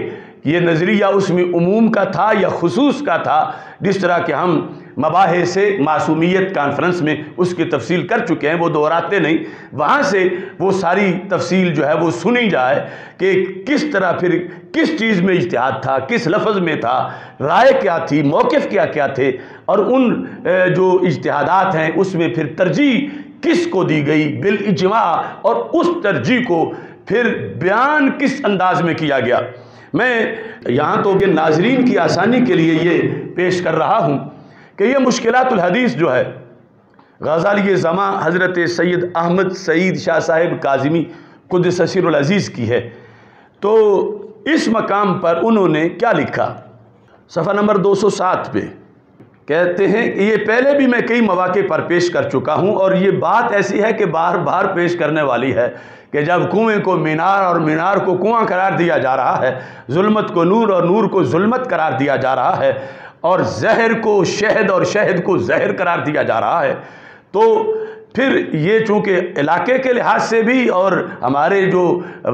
یہ نظریہ اس میں عموم کا تھا یا خصوص کا تھا، جس طرح کہ ہم مباحث معصومیت کانفرنس میں اس کی تفصیل کر چکے ہیں، وہ دہراتے نہیں، وہاں سے وہ ساری تفصیل جو ہے وہ سنی جائے کہ کس طرح پھر کس چیز میں اجتہاد تھا، کس لفظ میں تھا، رائے کیا تھی، موقف کیا تھے، اور ان جو اجتہادات ہیں اس میں پھر ترجیح کس کو دی گئی بالاجماع، اور اس ترجیح کو پھر بیان کس انداز میں کیا گیا۔ میں یہاں تو کہ ناظرین کی آسانی کے لیے یہ پیش کر رہا ہوں کہ یہ مشکلات الحدیث جو ہے غزالی زماں حضرت سید احمد سعید شاہ صاحب کاظمی قدس سر العزیز کی ہے، تو اس مقام پر انہوں نے کیا لکھا، صفحہ نمبر 207 پہ کہتے ہیں کہ یہ پہلے بھی میں کئی مواقع پر پیش کر چکا ہوں، اور یہ بات ایسی ہے کہ بار بار پیش کرنے والی ہے کہ جب کنویں کو مینار اور مینار کو کنواں قرار دیا جا رہا ہے، ظلمت کو نور اور نور کو ظلمت قرار دیا جا رہا ہے، اور زہر کو شہد اور شہد کو زہر قرار دیا جا رہا ہے، تو پھر یہ چونکہ علاقے کے لحاظ سے بھی اور ہمارے جو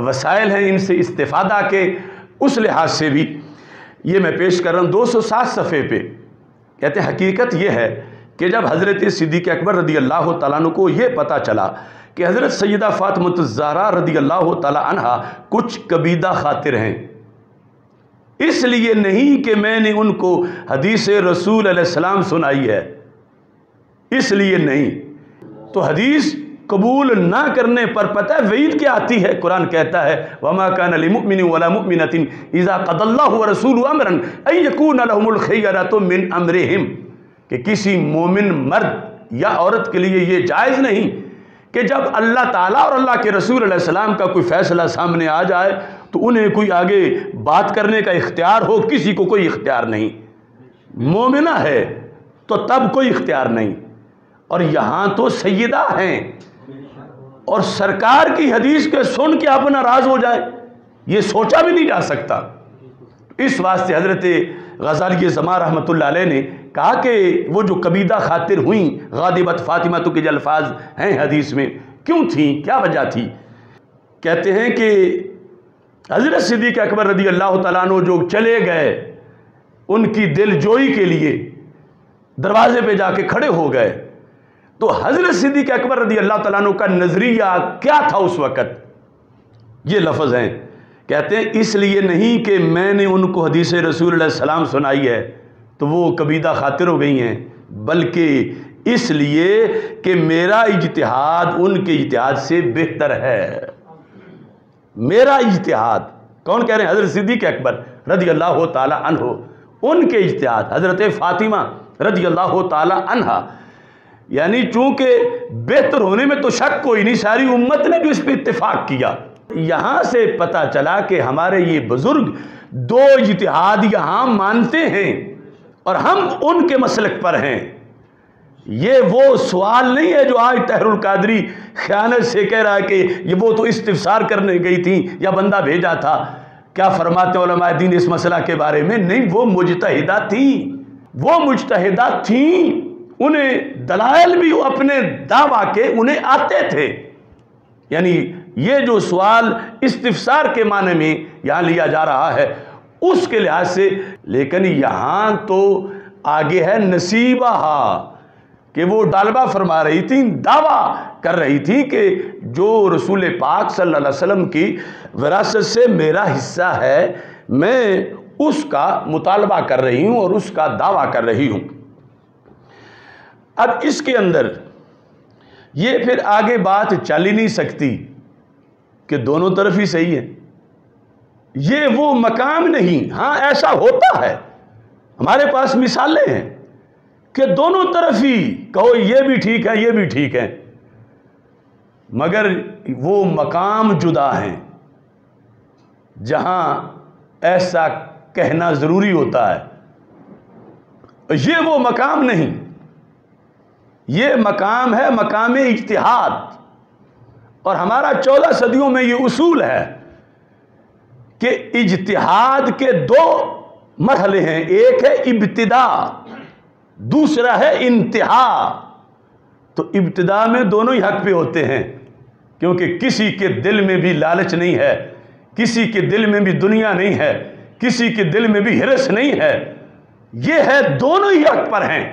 وسائل ہیں ان سے استفادہ کے اس لحاظ سے بھی یہ میں پیش کر رہا ہوں۔ 207 صفحے پہ کہتے ہیں حقیقت یہ ہے کہ جب حضرت صدیق اکبر رضی اللہ تعالیٰ عنہ کو یہ پتہ چلا کہ حضرت سیدہ فاطمہ الزہرا رضی اللہ تعالیٰ عنہ کچھ کبیدہ خاطر ہیں، اس لیے نہیں کہ میں نے ان کو حدیث رسول علیہ السلام سنائی ہے، اس لیے نہیں، تو حدیث قبول نہ کرنے پر پتہ ہے وعید کیا آتی ہے، قرآن کہتا ہے وَمَا كَانَ لِمُؤْمِنٍ وَلَا مُؤْمِنَةٍ إِذَا قَضَى اللَّهُ وَرَسُولُهُ أَمْرًا أَن يَكُونَ لَهُمُ الْخِيَرَةُ مِنْ أَمْرِهِمْ، کہ کسی مومن مرد یا عورت کے لیے یہ جائز نہیں کہ جب اللہ تعالیٰ اور اللہ کے رسول علیہ السلام کا کوئی فیصلہ سامنے آ جائے تو انہیں کوئی آگے بات کرنے کا اختیار ہو، کسی کو کوئی اختیار نہیں، مومنہ ہے تو تب کوئی اختیار نہیں، اور یہاں تو سیدہ ہیں، اور سرکار کی حدیث کے سن کے اپنا راز ہو جائے یہ سوچا بھی نہیں جا سکتا۔ اس واسطے حضرت غزالی زماں رحمۃ اللہ علیہ نے کہا کہ وہ جو کبیدہ خاطر ہوئیں غاضبت فاطمہ تو کے جو الفاظ ہیں حدیث میں کیوں تھیں، کیا وجہ تھی، کہتے ہیں کہ حضرت صدیق اکبر رضی اللہ تعالیٰ عنہ جو چلے گئے ان کی دل جوئی کے لیے دروازے پہ جا کے کھڑے ہو گئے، تو حضرت صدیق اکبر رضی اللہ تعالیٰ عنہ کا نظریہ کیا تھا اس وقت؟ یہ لفظ ہیں، کہتے ہیں اس لیے نہیں کہ میں نے ان کو حدیث رسول اللہ علیہ السلام سنائی ہے تو وہ کبیدہ خاطر ہو گئی ہیں، بلکہ اس لیے کہ میرا اجتہاد ان کے اجتہاد سے بہتر ہے۔ میرا اجتہاد، کون کہہ رہے ہیں؟ حضرت صدیق اکبر رضی اللہ تعالی عنہ، ان کے اجتہاد، حضرت فاطمہ رضی اللہ تعالی عنہ، یعنی چونکہ بہتر ہونے میں تو شک کوئی نہیں، ساری امت نے جو اس پہ اتفاق کیا۔ یہاں سے پتہ چلا کہ ہمارے یہ بزرگ دو اجتہاد یہاں مانتے ہیں اور ہم ان کے مسلک پر ہیں۔ یہ وہ سوال نہیں ہے جو آج طاہر القادری خیانت سے کہہ رہا ہے کہ یہ وہ تو استفسار کرنے گئی تھی یا بندہ بھیجا تھا۔ کیا فرماتے علماء دین اس مسئلہ کے بارے میں؟ نہیں، وہ مجتہدہ تھیں، وہ مجتہدہ تھیں، انہیں دلائل بھی اپنے دعویٰ کے انہیں آتے تھے۔ یعنی یہ جو سوال استفسار کے معنی میں یہاں لیا جا رہا ہے اس کے لحاظ سے، لیکن یہاں تو آگے ہے نصیبہ، کہ وہ طالبہ فرما رہی تھی، دعویٰ کر رہی تھی کہ جو رسول پاک صلی اللہ علیہ وسلم کی وراثت سے میرا حصہ ہے میں اس کا مطالبہ کر رہی ہوں اور اس کا دعویٰ کر رہی ہوں۔ اب اس کے اندر یہ پھر آگے بات چل ہی نہیں سکتی کہ دونوں طرف ہی صحیح ہے، یہ وہ مقام نہیں۔ ہاں ایسا ہوتا ہے، ہمارے پاس مثالیں ہیں کہ دونوں طرف ہی کہو یہ بھی ٹھیک ہے یہ بھی ٹھیک ہے، مگر وہ مقام جدا ہیں جہاں ایسا کہنا ضروری ہوتا ہے۔ یہ وہ مقام نہیں، یہ مقام ہے مقام اجتہاد، اور ہمارا 14 صدیوں میں یہ اصول ہے کہ اجتہاد کے دو مرحلے ہیں، ایک ہے ابتدا، دوسرا ہے انتہا۔ تو ابتدا میں دونوں ہی حق پہ ہوتے ہیں، کیونکہ کسی کے دل میں بھی لالچ نہیں ہے، کسی کے دل میں بھی دنیا نہیں ہے، کسی کے دل میں بھی ہرس نہیں ہے، یہ ہے دونوں ہی حق پر ہیں،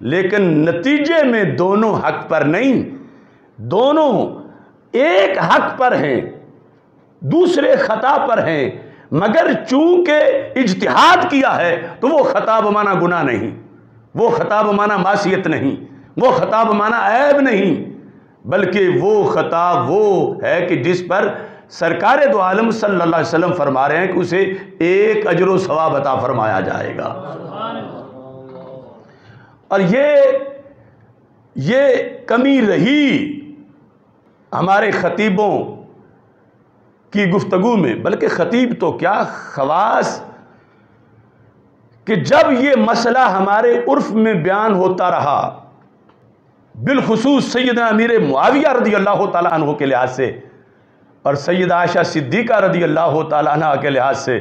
لیکن نتیجے میں دونوں حق پر نہیں، دونوں ایک حق پر ہیں دوسرے خطا پر ہیں، مگر چونکہ اجتہاد کیا ہے تو وہ خطا بمانا گناہ نہیں، وہ خطا بمانا معصیت نہیں، وہ خطا بمانا عیب نہیں، بلکہ وہ خطا وہ ہے کہ جس پر سرکار دو عالم صلی اللہ علیہ وسلم فرما رہے ہیں کہ اسے ایک اجر و ثواب عطا فرمایا جائے گا۔ اور یہ کمی رہی ہمارے خطیبوں کی گفتگو میں، بلکہ خطیب تو کیا خواص، کہ جب یہ مسئلہ ہمارے عرف میں بیان ہوتا رہا، بالخصوص سیدنا امیر معاویہ رضی اللہ تعالیٰ عنہ کے لحاظ سے اور سیدہ عائشہ صدیقہ رضی اللہ تعالیٰ عنہ کے لحاظ سے،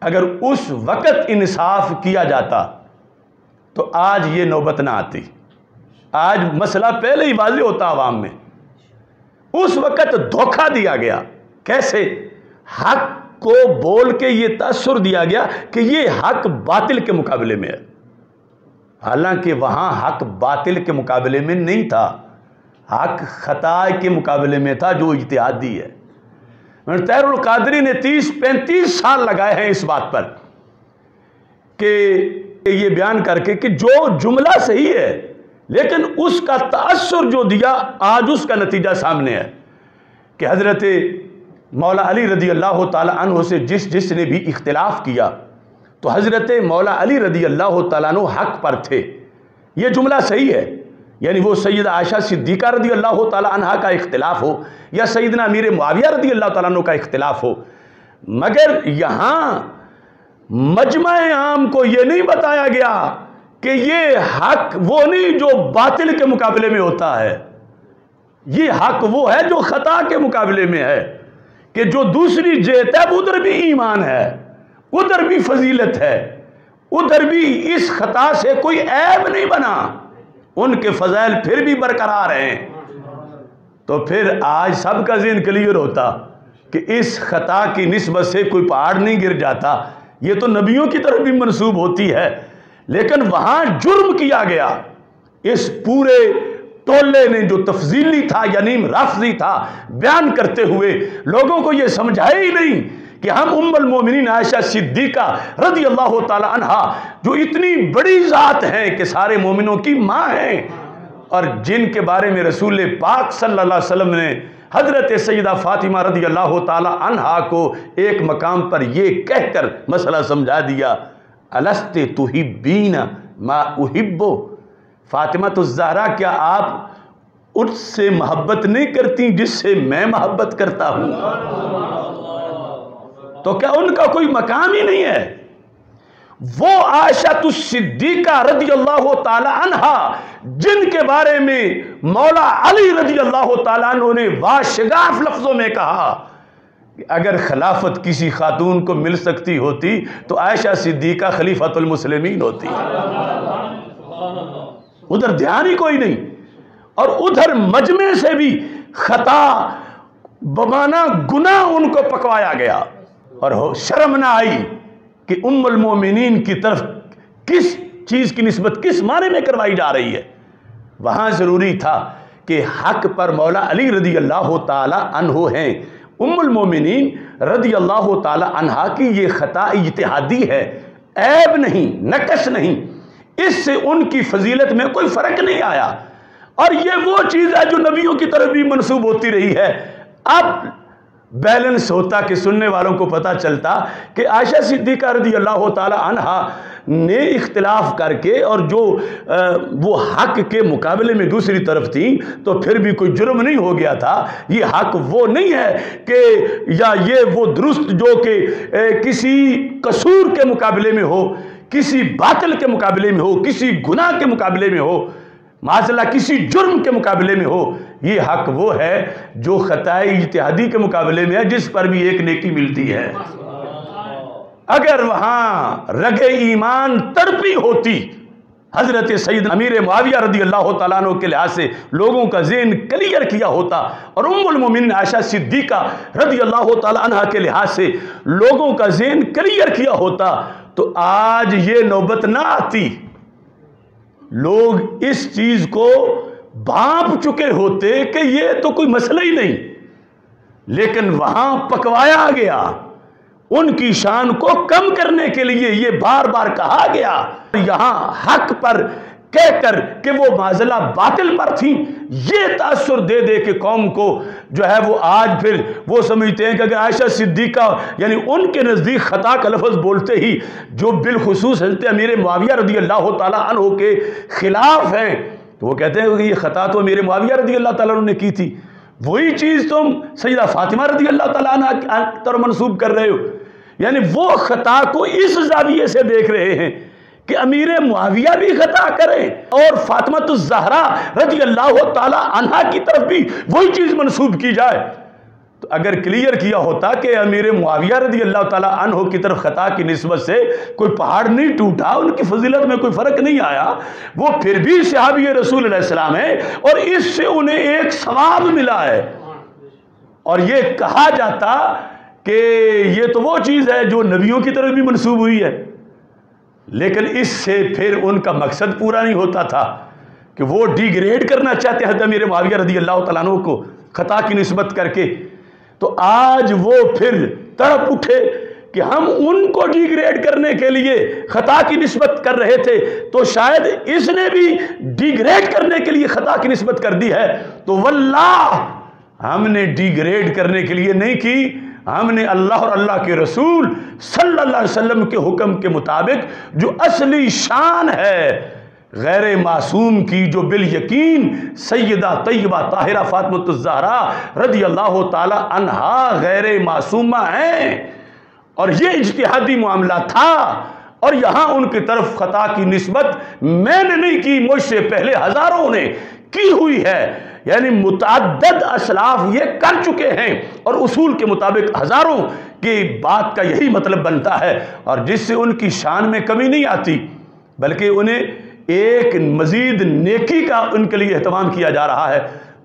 اگر اس وقت انصاف کیا جاتا تو آج یہ نوبت نہ آتی، آج مسئلہ پہلے ہی واضح ہوتا عوام میں۔ اس وقت دھوکہ دیا گیا، کیسے؟ حق کو بول کے یہ تاثر دیا گیا کہ یہ حق باطل کے مقابلے میں ہے، حالانکہ وہاں حق باطل کے مقابلے میں نہیں تھا، حق خطا کے مقابلے میں تھا جو اجتہادی ہے۔ طاہر القادری نے 30-35 سال لگائے ہیں اس بات پر کہ یہ بیان کر کے کہ جو جملہ صحیح ہے لیکن اس کا تأثر جو دیا، آج اس کا نتیجہ سامنے ہے کہ حضرت مولا علی رضی اللہ تعالیٰ عنہ سے جس نے بھی اختلاف کیا تو حضرت مولا علی رضی اللہ تعالیٰ عنہ حق پر تھے، یہ جملہ صحیح ہے۔ یعنی وہ سیدہ عائشہ صدیقہ رضی اللہ تعالیٰ عنہ کا اختلاف ہو یا سیدنا امیر معاویہ رضی اللہ تعالیٰ عنہ کا اختلاف ہو، مگر یہاں مجمع عام کو یہ نہیں بتایا گیا کہ یہ حق وہ نہیں جو باطل کے مقابلے میں ہوتا ہے، یہ حق وہ ہے جو خطا کے مقابلے میں ہے، کہ جو دوسری جہت ہے ادھر بھی ایمان ہے، ادھر بھی فضیلت ہے، ادھر بھی اس خطا سے کوئی عیب نہیں بنا، ان کے فضائل پھر بھی برقرار ہیں۔ تو پھر آج سب کا ذہن کلیئر ہوتا کہ اس خطا کی نسبت سے کوئی پہاڑ نہیں گر جاتا، یہ تو نبیوں کی طرف بھی منسوب ہوتی ہے، لیکن وہاں جرم کیا گیا۔ اس پورے ٹولے نے جو تفضیلی تھا یعنی رفضی تھا بیان کرتے ہوئے لوگوں کو یہ سمجھایا ہی نہیں کہ ہم ام المومنین عائشہ صدیقہ رضی اللہ تعالی عنہا جو اتنی بڑی ذات ہیں کہ سارے مومنوں کی ماں ہیں، اور جن کے بارے میں رسول پاک صلی اللہ علیہ وسلم نے حضرت سیدہ فاطمہ رضی اللہ تعالی عنہا کو ایک مقام پر یہ کہہ کر مسئلہ سمجھا دیا، الست تحبین ما احب، فاطمہ الزہرا کیا آپ اس سے محبت نہیں کرتی جس سے میں محبت کرتا ہوں؟ تو کیا ان کا کوئی مقام ہی نہیں ہے؟ وہ عائشہ الصدیقہ رضی اللہ تعالی عنہا جن کے بارے میں مولا علی رضی اللہ تعالیٰ عنہ نے واشگاف لفظوں میں کہا کہ اگر خلافت کسی خاتون کو مل سکتی ہوتی تو عائشہ صدیقہ خلیفۃ المسلمین ہوتی، ادھر دھیان ہی کوئی نہیں، اور ادھر مجمع سے بھی خطا بمانا گناہ ان کو پکوایا گیا، اور شرم نہ آئی کہ ام المومنین کی طرف کس چیز کی نسبت کس معنی میں کروائی جا رہی ہے۔ وہاں ضروری تھا کہ حق پر مولا علی رضی اللہ تعالی عنہ ہیں، ام المومنین رضی اللہ تعالی عنہا کی یہ خطا اجتہادی ہے، عیب نہیں، نقص نہیں، اس سے ان کی فضیلت میں کوئی فرق نہیں آیا، اور یہ وہ چیز ہے جو نبیوں کی طرف بھی منسوب ہوتی رہی ہے۔ اب بیلنس ہوتا کہ سننے والوں کو پتہ چلتا کہ عائشہ صدیقہ رضی اللہ تعالی عنہا نے اختلاف کر کے اور جو وہ حق کے مقابلے میں دوسری طرف تھیں تو پھر بھی کوئی جرم نہیں ہو گیا تھا۔ یہ حق وہ نہیں ہے کہ یا یہ وہ درست جو کہ کسی قصور کے مقابلے میں ہو، کسی باطل کے مقابلے میں ہو، کسی گناہ کے مقابلے میں ہو، معاذ اللہ کسی جرم کے مقابلے میں ہو۔ یہ حق وہ ہے جو خطائے اجتہادی کے مقابلے میں ہے، جس پر بھی ایک نیکی ملتی ہے۔ اگر وہاں رگ ایمان تڑپی ہوتی، حضرت سید امیر معاویہ رضی اللہ تعالیٰ عنہ کے لحاظ سے لوگوں کا ذہن کلیئر کیا ہوتا، اور ام المومنین عائشہ صدیقہ رضی اللہ تعالیٰ عنہ کے لحاظ سے لوگوں کا ذہن کلیئر کیا ہوتا، تو آج یہ نوبت نہ آتی۔ لوگ اس چیز کو بھانپ چکے ہوتے کہ یہ تو کوئی مسئلہ ہی نہیں، لیکن وہاں پکوایا گیا، ان کی شان کو کم کرنے کے لیے یہ بار بار کہا گیا، یہاں حق پر کہہ کر کہ وہ معذلہ باطل پر تھیں، یہ تاثر دے دے کہ قوم کو جو ہے وہ آج پھر وہ سمجھتے ہیں کہ اگر عائشہ صدیقہ یعنی ان کے نزدیک خطا کا لفظ بولتے ہی جو بالخصوص حضرت امیر معاویہ رضی اللہ تعالیٰ عنہ کے خلاف ہیں، تو وہ کہتے ہیں کہ یہ خطا تو امیر معاویہ رضی اللہ تعالیٰ عنہ نے کی تھی، وہی چیز تم سیدہ فاطمہ رضی اللہ تعالیٰ عنہ طرف منسوب کر رہے ہو۔ یعنی وہ خطا کو اس زاویے سے دیکھ رہے ہیں کہ امیر معاویہ بھی خطا کریں اور فاطمہ الزہرا رضی اللہ تعالی عنہا کی طرف بھی وہی چیز منسوب کی جائے۔ تو اگر کلیئر کیا ہوتا کہ امیر معاویہ رضی اللہ تعالی عنہ کی طرف خطا کی نسبت سے کوئی پہاڑ نہیں ٹوٹا، ان کی فضیلت میں کوئی فرق نہیں آیا، وہ پھر بھی صحابی رسول علیہ السلام ہے اور اس سے انہیں ایک ثواب ملا ہے، اور یہ کہا جاتا کہ یہ تو وہ چیز ہے جو نبیوں کی طرف بھی منسوب ہوئی ہے، لیکن اس سے پھر ان کا مقصد پورا نہیں ہوتا تھا کہ وہ ڈی گریڈ کرنا چاہتے ہیں امیر معاویہ رضی اللہ تعالیٰ عنہ کو خطا کی نسبت کر کے۔ تو آج وہ پھر تڑپ اٹھے کہ ہم ان کو ڈی گریڈ کرنے کے لیے خطا کی نسبت کر رہے تھے، تو شاید اس نے بھی ڈی گریڈ کرنے کے لیے خطا کی نسبت کر دی ہے، تو واللہ ہم نے ڈی گریڈ کرنے کے لیے نہیں کی، ہم نے اللہ اور اللہ کے رسول صلی اللہ علیہ وسلم کے حکم کے مطابق جو اصلی شان ہے غیر معصوم کی، جو بالیقین سیدہ طیبہ طاہرہ فاطمہ الزہرا رضی اللہ تعالی عنہا غیر معصومہ ہیں، اور یہ اجتہادی معاملہ تھا، اور یہاں ان کی طرف خطا کی نسبت میں نے نہیں کی، مجھ سے پہلے ہزاروں نے کی ہوئی ہے، یعنی متعدد اسلاف یہ کر چکے ہیں، اور اصول کے مطابق ہزاروں کی بات کا یہی مطلب بنتا ہے، اور جس سے ان کی شان میں کمی نہیں آتی بلکہ انہیں ایک مزید نیکی کا ان کے لیے اہتمام کیا جا رہا ہے،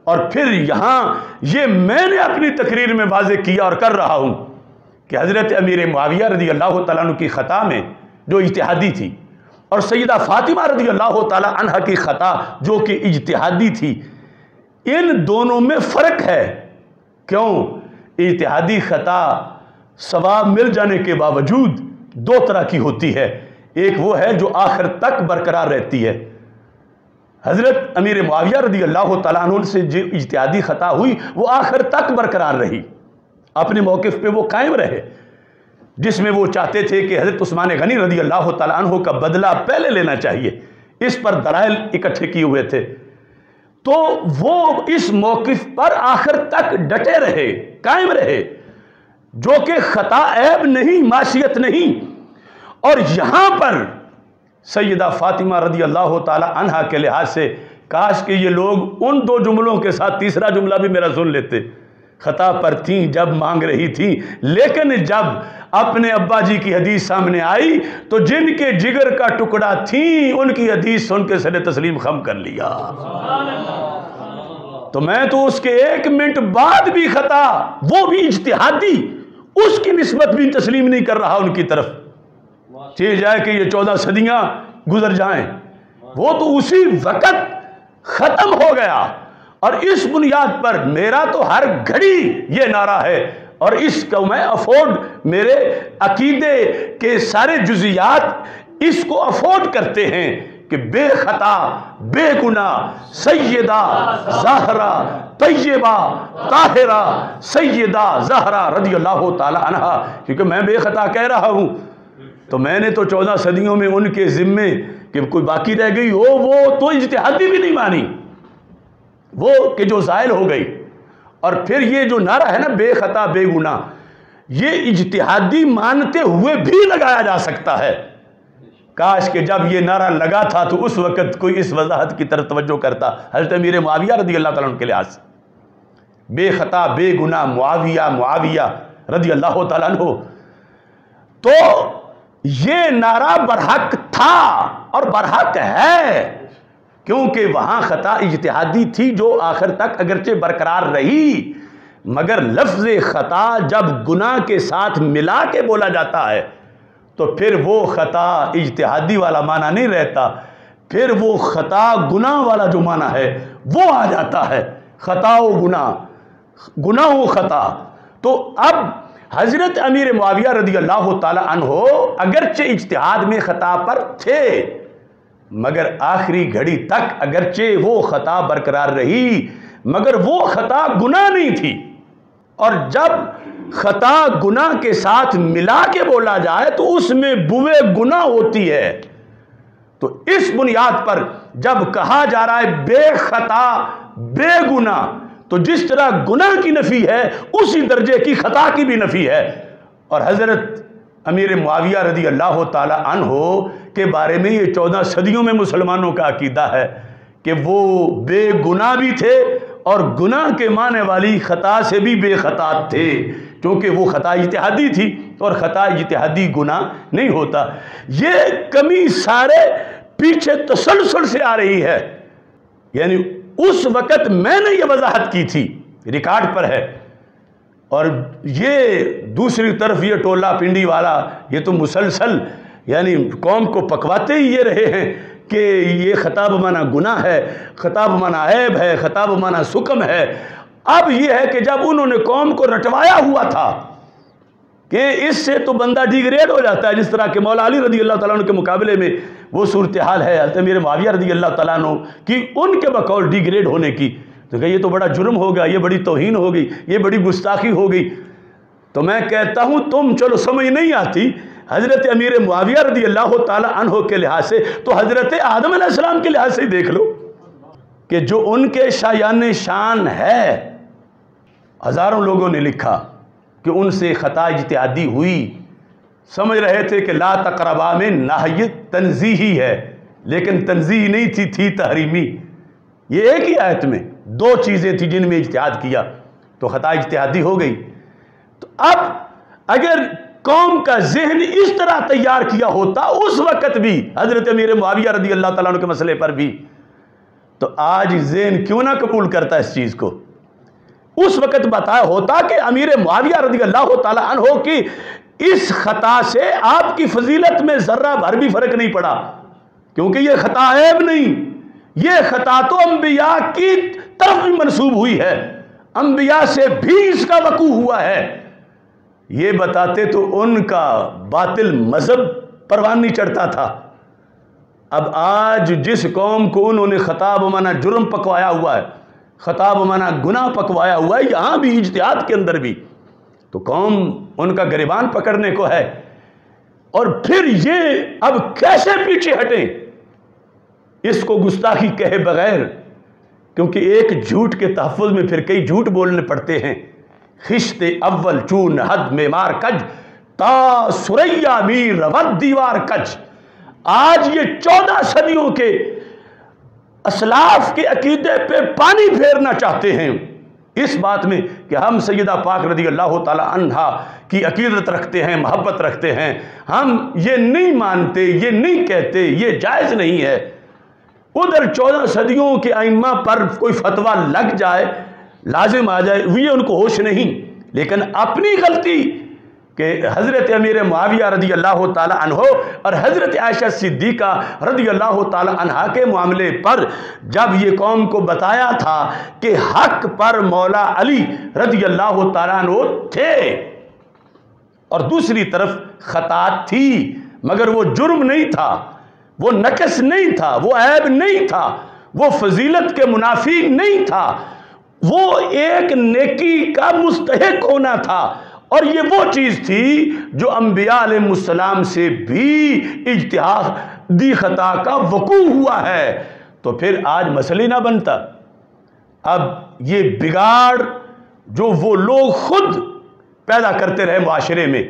اور پھر یہاں یہ میں نے اپنی تقریر میں واضح کیا اور کر رہا ہوں کہ حضرت امیر معاویہ رضی اللہ تعالیٰ عنہ کی خطا میں جو اجتہادی تھی اور سیدہ فاطمہ رضی اللہ تعالیٰ عنہ کی خطا جو کہ اجتہادی تھی، ان دونوں میں فرق ہے۔ کیوں؟ اجتہادی خطا ثواب مل جانے کے باوجود دو طرح کی ہوتی ہے، ایک وہ ہے جو آخر تک برقرار رہتی ہے۔ حضرت امیر معاویہ رضی اللہ تعالیٰ عنہ سے جو اجتہادی خطا ہوئی وہ آخر تک برقرار رہی، اپنے موقف پہ وہ قائم رہے، جس میں وہ چاہتے تھے کہ حضرت عثمان غنی رضی اللہ تعالیٰ عنہ کا بدلہ پہلے لینا چاہیے، اس پر دلائل اکٹھے کیے ہوئے تھے، تو وہ اس موقف پر آخر تک ڈٹے رہے، قائم رہے، جو کہ خطا عیب نہیں، معصیت نہیں۔ اور یہاں پر سیدہ فاطمہ رضی اللہ تعالی عنہا کے لحاظ سے کاش کہ یہ لوگ ان دو جملوں کے ساتھ تیسرا جملہ بھی میرا سن لیتے۔ خطا پر تھیں جب مانگ رہی تھیں، لیکن جب اپنے ابا جی کی حدیث سامنے آئی تو جن کے جگر کا ٹکڑا تھیں ان کی حدیث سن کے سر تسلیم خم کر لیا۔ تو میں تو اس کے 1 منٹ بعد بھی خطا، وہ بھی اجتہادی، اس کی نسبت بھی تسلیم نہیں کر رہا ان کی طرف، چاہے جائے کہ یہ 14 صدیاں گزر جائیں، وہ تو اسی وقت ختم ہو گیا۔ اور اس بنیاد پر میرا تو ہر گھڑی یہ نعرہ ہے، اور اس کو میں میرے عقیدے کے سارے جزیات اس کو افورڈ کرتے ہیں کہ بے خطا بے گناہ سیدہ زہرا طیبہ طاہرہ سیدہ زہرا رضی اللہ تعالی عنہا، کیونکہ میں بے خطا کہہ رہا ہوں تو میں نے تو 14 صدیوں میں ان کے ذمے کہ کوئی باقی رہ گئی ہو وہ تو اجتہادی بھی نہیں مانی، وہ کہ جو زائل ہو گئی۔ اور پھر یہ جو نعرہ ہے نا بے خطا بے گناہ، یہ اجتہادی مانتے ہوئے بھی لگایا جا سکتا ہے۔ کاش کہ جب یہ نعرہ لگا تھا تو اس وقت کوئی اس وضاحت کی طرف توجہ کرتا۔ حضرت امیر معاویہ رضی اللہ تعالیٰ عنہ کے لحاظ سے بے خطا بے گناہ معاویہ رضی اللہ تعالیٰ عنہ، تو یہ نعرہ برحق تھا اور برحق ہے، کیونکہ وہاں خطا اجتہادی تھی جو آخر تک اگرچہ برقرار رہی، مگر لفظ خطا جب گناہ کے ساتھ ملا کے بولا جاتا ہے تو پھر وہ خطا اجتہادی والا معنی نہیں رہتا، پھر وہ خطا گناہ والا جو معنی ہے وہ آ جاتا ہے، خطا و گناہ و خطا۔ تو اب حضرت امیر معاویہ رضی اللہ تعالی عنہ اگرچہ اجتہاد میں خطا پر تھے، مگر آخری گھڑی تک اگرچہ وہ خطا برقرار رہی مگر وہ خطا گناہ نہیں تھی، اور جب خطا گناہ کے ساتھ ملا کے بولا جائے تو اس میں بوئے گناہ ہوتی ہے۔ تو اس بنیاد پر جب کہا جا رہا ہے بے خطا بے گناہ، تو جس طرح گناہ کی نفی ہے اسی درجے کی خطا کی بھی نفی ہے۔ اور حضرت امیر معاویہ رضی اللہ تعالی عنہ کے بارے میں یہ 14 صدیوں میں مسلمانوں کا عقیدہ ہے کہ وہ بے گناہ بھی تھے اور گناہ کے معنی والی خطا سے بھی بے خطا تھے، کیونکہ وہ خطا اجتہادی تھی اور خطا اجتہادی گناہ نہیں ہوتا۔ یہ کمی سارے پیچھے تسلسل سے آ رہی ہے، یعنی اس وقت میں نے یہ وضاحت کی تھی، ریکارڈ پر ہے، اور یہ دوسری طرف یہ ٹولہ پنڈی والا یہ تو مسلسل یعنی قوم کو پکواتے ہی یہ رہے ہیں کہ یہ خطا بمعنی گناہ ہے، خطا بمعنی عیب ہے، خطا بمعنی سکم ہے۔ اب یہ ہے کہ جب انہوں نے قوم کو رٹوایا ہوا تھا کہ اس سے تو بندہ ڈیگریڈ ہو جاتا ہے، جس طرح کہ مولا علی رضی اللہ تعالیٰ عنہ کے مقابلے میں وہ صورتحال ہے حضرت امیر معاویہ رضی اللہ تعالیٰ عنہ کی ان کے بقول ڈیگریڈ ہونے کی، تو کہ یہ تو بڑا جرم ہوگا، یہ بڑی توہین ہوگی، یہ بڑی گستاخی ہوگی۔ تو میں کہتا ہوں تم چلو سمجھ نہیں آتی، حضرت امیر معاویہ رضی اللہ تعالیٰ عنہ کے لحاظ سے تو حضرت آدم علیہ السلام کے لحاظ سے ہی دیکھ لو کہ جو ان کے شایان شان ہے، ہزاروں لوگوں نے لکھا کہ ان سے خطا اجتہادی ہوئی، سمجھ رہے تھے کہ لا تقربا میں نہی تنزیہی ہے، لیکن تنزیہی نہیں تھی تحریمی۔ یہ ایک ہی آیت میں 2 چیزیں تھی جن میں اجتہاد کیا، تو خطا اجتہادی ہو گئی۔ تو اب اگر قوم کا ذہن اس طرح تیار کیا ہوتا اس وقت بھی حضرت امیر معاویہ رضی اللہ تعالیٰ عنہ کے مسئلے پر بھی، تو آج ذہن کیوں نہ قبول کرتا اس چیز کو؟ اس وقت بتایا ہوتا کہ امیر معاویہ رضی اللہ تعالی عنہ کی اس خطا سے آپ کی فضیلت میں ذرہ بھر بھی فرق نہیں پڑا، کیونکہ یہ خطا عیب نہیں، یہ خطا تو انبیاء کی طرف بھی منسوب ہوئی ہے، انبیاء سے بھی اس کا وقوع ہوا ہے۔ یہ بتاتے تو ان کا باطل مذہب پروان نہیں چڑھتا تھا۔ اب آج جس قوم کو انہوں نے خطا بمانا جرم پکوایا ہوا ہے، خطا بمانا گناہ پکوایا ہوا ہے، یہاں بھی اجتہاد کے اندر بھی، تو قوم ان کا گریبان پکڑنے کو ہے۔ اور پھر یہ اب کیسے پیچھے ہٹیں اس کو گستاخی کہے بغیر، کیونکہ ایک جھوٹ کے تحفظ میں پھر کئی جھوٹ بولنے پڑتے ہیں۔ خشت اول چون حد میں مار کج تا سریا میر رود دیوار کج۔ آج یہ 14 صدیوں کے اسلاف کے عقیدے پہ پانی پھیرنا چاہتے ہیں اس بات میں کہ ہم سیدہ پاک رضی اللہ تعالی عنہا کی عقیدت رکھتے ہیں، محبت رکھتے ہیں، ہم یہ نہیں مانتے، یہ نہیں کہتے، یہ جائز نہیں ہے۔ ادھر 14 صدیوں کے ائمہ پر کوئی فتویٰ لگ جائے، لازم آ جائے، یہ ان کو ہوش نہیں، لیکن اپنی غلطی کہ حضرت امیر معاویہ رضی اللہ تعالی عنہ اور حضرت عائشہ صدیقہ رضی اللہ تعالی عنہا کے معاملے پر جب یہ قوم کو بتایا تھا کہ حق پر مولا علی رضی اللہ تعالی عنہ تھے، اور دوسری طرف خطا تھی، مگر وہ جرم نہیں تھا، وہ نقص نہیں تھا، وہ عیب نہیں تھا، وہ فضیلت کے منافی نہیں تھا، وہ ایک نیکی کا مستحق ہونا تھا، اور یہ وہ چیز تھی جو انبیاء علیہ السلام سے بھی اجتہادی خطا کا وقوع ہوا ہے۔ تو پھر آج مسئلہ نہ بنتا۔ اب یہ بگاڑ جو وہ لوگ خود پیدا کرتے رہے معاشرے میں،